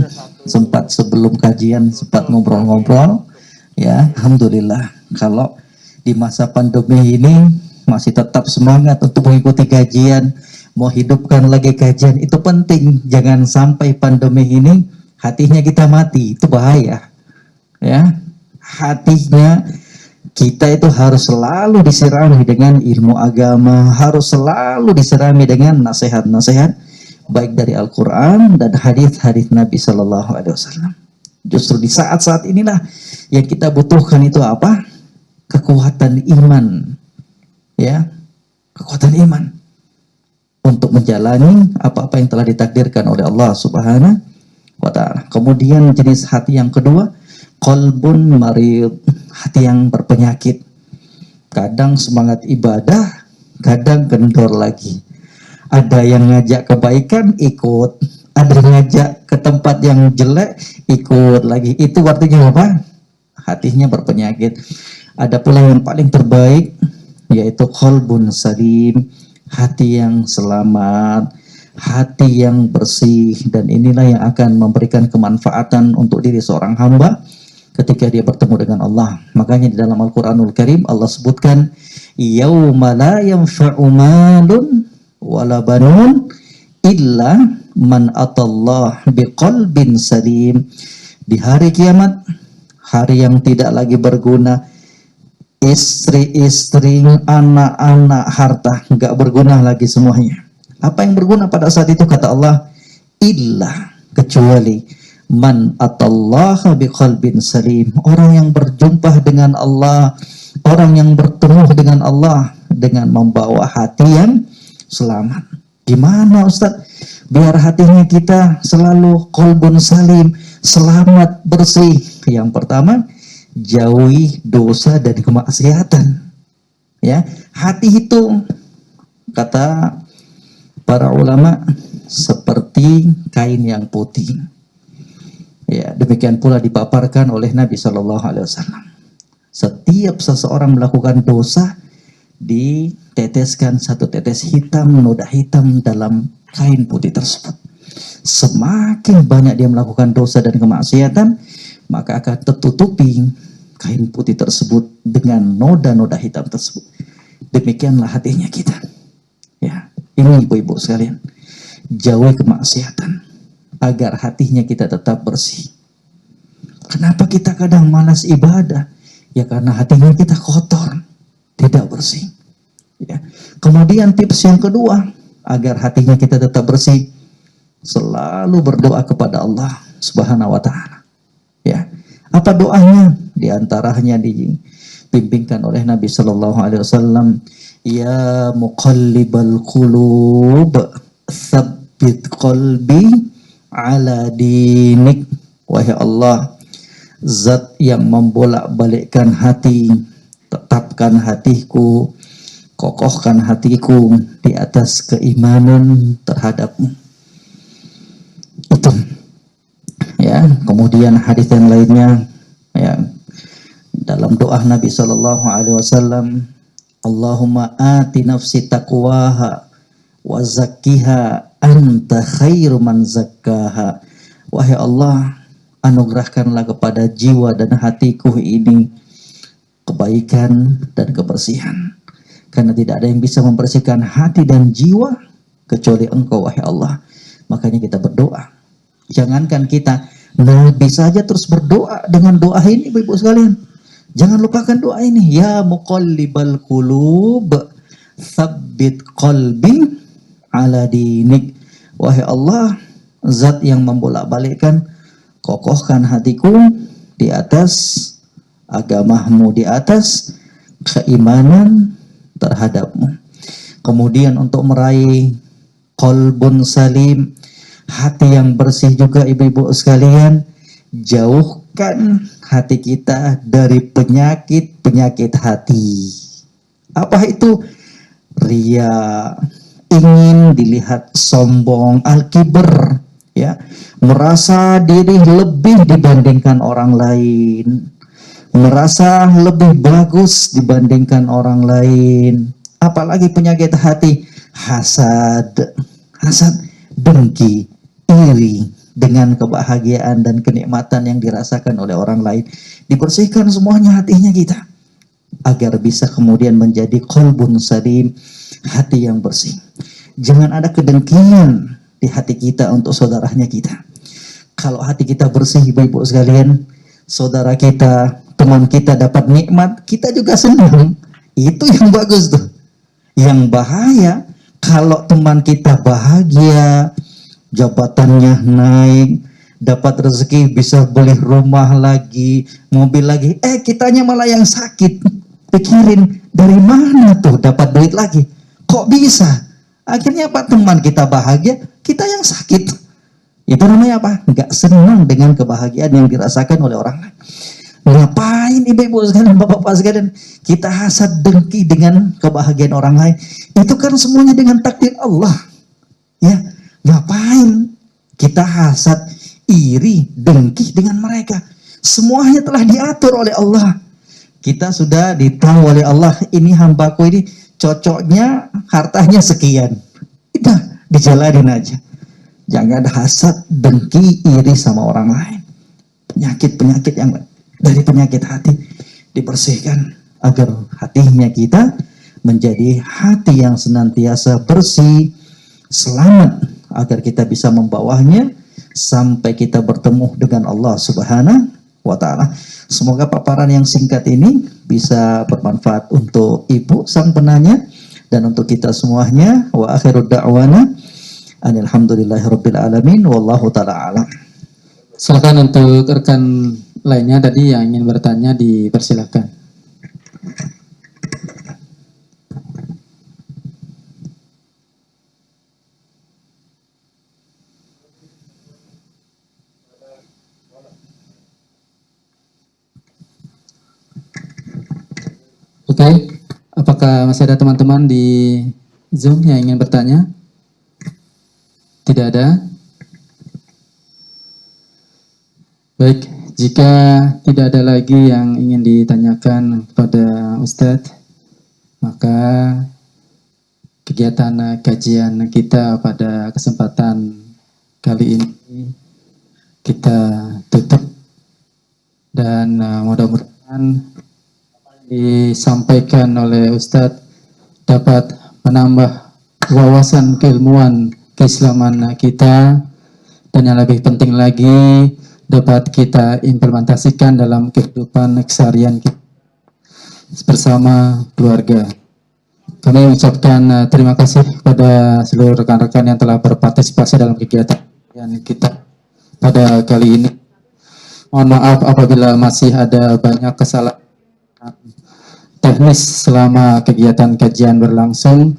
sempat sebelum kajian sempat ngobrol-ngobrol. Ya, alhamdulillah kalau di masa pandemi ini masih tetap semangat untuk mengikuti kajian, mau hidupkan lagi kajian, itu penting. Jangan sampai pandemi ini hatinya kita mati, itu bahaya. Ya, hatinya kita itu harus selalu disirami dengan ilmu agama, harus selalu disirami dengan nasihat-nasihat baik dari Al-Quran dan hadis-hadis Nabi Shallallahu Alaihi Wasallam. Justru di saat-saat inilah yang kita butuhkan itu apa? Kekuatan iman, ya, kekuatan iman untuk menjalani apa-apa yang telah ditakdirkan oleh Allah Subhanahu wa Ta'ala. Kemudian jenis hati yang kedua, qalbun marid, hati yang berpenyakit. Kadang semangat ibadah, kadang kendor lagi. Ada yang ngajak kebaikan, ikut. Ada yang ngajak ke tempat yang jelek, ikut lagi. Itu artinya apa? Hatinya berpenyakit. Ada pula yang paling terbaik, yaitu qalbun salim, hati yang selamat, hati yang bersih, dan inilah yang akan memberikan kemanfaatan untuk diri seorang hamba ketika dia bertemu dengan Allah. Makanya di dalam Al-Quranul Karim Allah sebutkan, yauma la yanfa'u malun wala banun illa man atallah biqalbin salim. Di hari kiamat, hari yang tidak lagi berguna, istri-istri, anak-anak, harta, nggak berguna lagi semuanya. Apa yang berguna pada saat itu, kata Allah, illa, kecuali man atallaha biqalbin salim, orang yang berjumpa dengan Allah, orang yang bertemu dengan Allah dengan membawa hati yang selamat. Gimana Ustaz? Biar hatinya kita selalu qalbun salim, selamat, bersih. Yang pertama, jauhi dosa dan kemaksiatan. Ya, hati itu kata para ulama seperti kain yang putih. Ya, demikian pula dipaparkan oleh Nabi Shallallahu Alaihi Wasallam. Setiap seseorang melakukan dosa, diteteskan satu tetes hitam, noda hitam dalam kain putih tersebut. Semakin banyak dia melakukan dosa dan kemaksiatan, maka akan tertutupi kain putih tersebut dengan noda-noda hitam tersebut. Demikianlah hatinya kita. Ya, ini ibu-ibu sekalian, jauhi kemaksiatan agar hatinya kita tetap bersih. Kenapa kita kadang malas ibadah? Ya karena hatinya kita kotor, tidak bersih. Ya. Kemudian tips yang kedua, agar hatinya kita tetap bersih, selalu berdoa kepada Allah Subhanahu wa Ta'ala. Ya. Apa doanya? Di antaranya dipimpinkan oleh Nabi Sallallahu Alaihi Wasallam, ya muqallibal qulub, tsabbit qalbi ala dinik. Wahai Allah, zat yang membolak-balikkan hati, tetapkan hatiku, kokohkan hatiku di atas keimanan terhadapmu. Itu ya. Kemudian hadis yang lainnya, ya, dalam doa Nabi Sallallahu Alaihi Wasallam, Allahumma ati nafsi taqwaha wa zakkiha anta khairu man zakkaha. Wahai Allah, anugerahkanlah kepada jiwa dan hatiku ini kebaikan dan kebersihan, karena tidak ada yang bisa membersihkan hati dan jiwa kecuali Engkau, wahai Allah. Makanya kita berdoa. Jangankan kita, Nabi saja terus berdoa dengan doa ini, ibu-ibu sekalian. Jangan lupakan doa ini, ya muqallibal qulub, tsabbit qalbi ala dinik. Wahai Allah, zat yang membolak-balikkan, kokohkan hatiku di atas agamamu, di atas keimanan terhadapmu. Kemudian untuk meraih qalbun salim, hati yang bersih juga, ibu-ibu sekalian, jauhkan hati kita dari penyakit-penyakit hati. Apa itu? Ria, ingin dilihat sombong, al-kibr, ya, merasa diri lebih dibandingkan orang lain, merasa lebih bagus dibandingkan orang lain. Apalagi penyakit hati, hasad, dengki, iri dengan kebahagiaan dan kenikmatan yang dirasakan oleh orang lain. Dibersihkan semuanya hatinya kita, agar bisa kemudian menjadi qalbun salim, hati yang bersih. Jangan ada kedengkian di hati kita untuk saudaranya kita. Kalau hati kita bersih, ibu-ibu sekalian, saudara kita, teman kita dapat nikmat, kita juga senang. Itu yang bagus tuh. Yang bahaya kalau teman kita bahagia, jabatannya naik, dapat rezeki, bisa beli rumah lagi, mobil lagi. Kitanya malah yang sakit. Pikirin, dari mana tuh dapat duit lagi? Kok bisa? Akhirnya apa? Teman kita bahagia, kita yang sakit. Itu namanya apa? Nggak senang dengan kebahagiaan yang dirasakan oleh orang lain. Ngapain ibu-ibu sekalian, bapak-bapak sekalian, kita hasad dengki dengan kebahagiaan orang lain? Itu kan semuanya dengan takdir Allah. Ya, ngapain kita hasad, iri, dengki dengan mereka? Semuanya telah diatur oleh Allah. Kita sudah ditahu oleh Allah, ini hambaku ini cocoknya hartanya sekian. Udah, dijalanin aja. Jangan hasad, dengki, iri sama orang lain. Penyakit-penyakit yang dari penyakit hati dibersihkan agar hatinya kita menjadi hati yang senantiasa bersih, selamat, agar kita bisa membawanya sampai kita bertemu dengan Allah Subhanahu wa Ta'ala. Semoga paparan yang singkat ini bisa bermanfaat untuk ibu sang penanya dan untuk kita semuanya. Wa akhirud da'wana alhamdulillahirabbil alamin wallahu ta'ala alam. Silakan untuk rekan lainnya tadi yang ingin bertanya, dipersilakan. Oke, apakah masih ada teman-teman di Zoom yang ingin bertanya? Tidak ada. Baik, jika tidak ada lagi yang ingin ditanyakan kepada Ustadz, maka kegiatan kajian kita pada kesempatan kali ini kita tutup, dan mudah-mudahan disampaikan oleh Ustadz dapat menambah wawasan keilmuan keislaman kita, dan yang lebih penting lagi dapat kita implementasikan dalam kehidupan keseharian kita bersama keluarga. Kami mengucapkan terima kasih kepada seluruh rekan-rekan yang telah berpartisipasi dalam kegiatan kita pada kali ini. Mohon maaf apabila masih ada banyak kesalahan teknis selama kegiatan kajian berlangsung.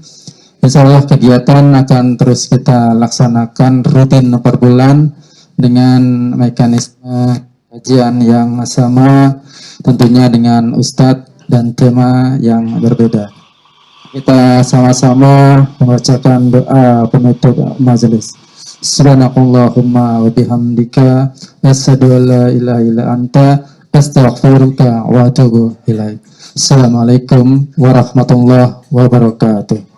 Insya Allah kegiatan akan terus kita laksanakan rutin per bulan dengan mekanisme kajian yang sama, tentunya dengan Ustadz dan tema yang berbeda. Kita sama-sama membacakan doa penutup majelis. Subhanakallahumma wa bihamdika asyhadu an la ilaha illa anta astaghfiruka wa atubu ilaik. Assalamualaikum warahmatullahi wabarakatuh.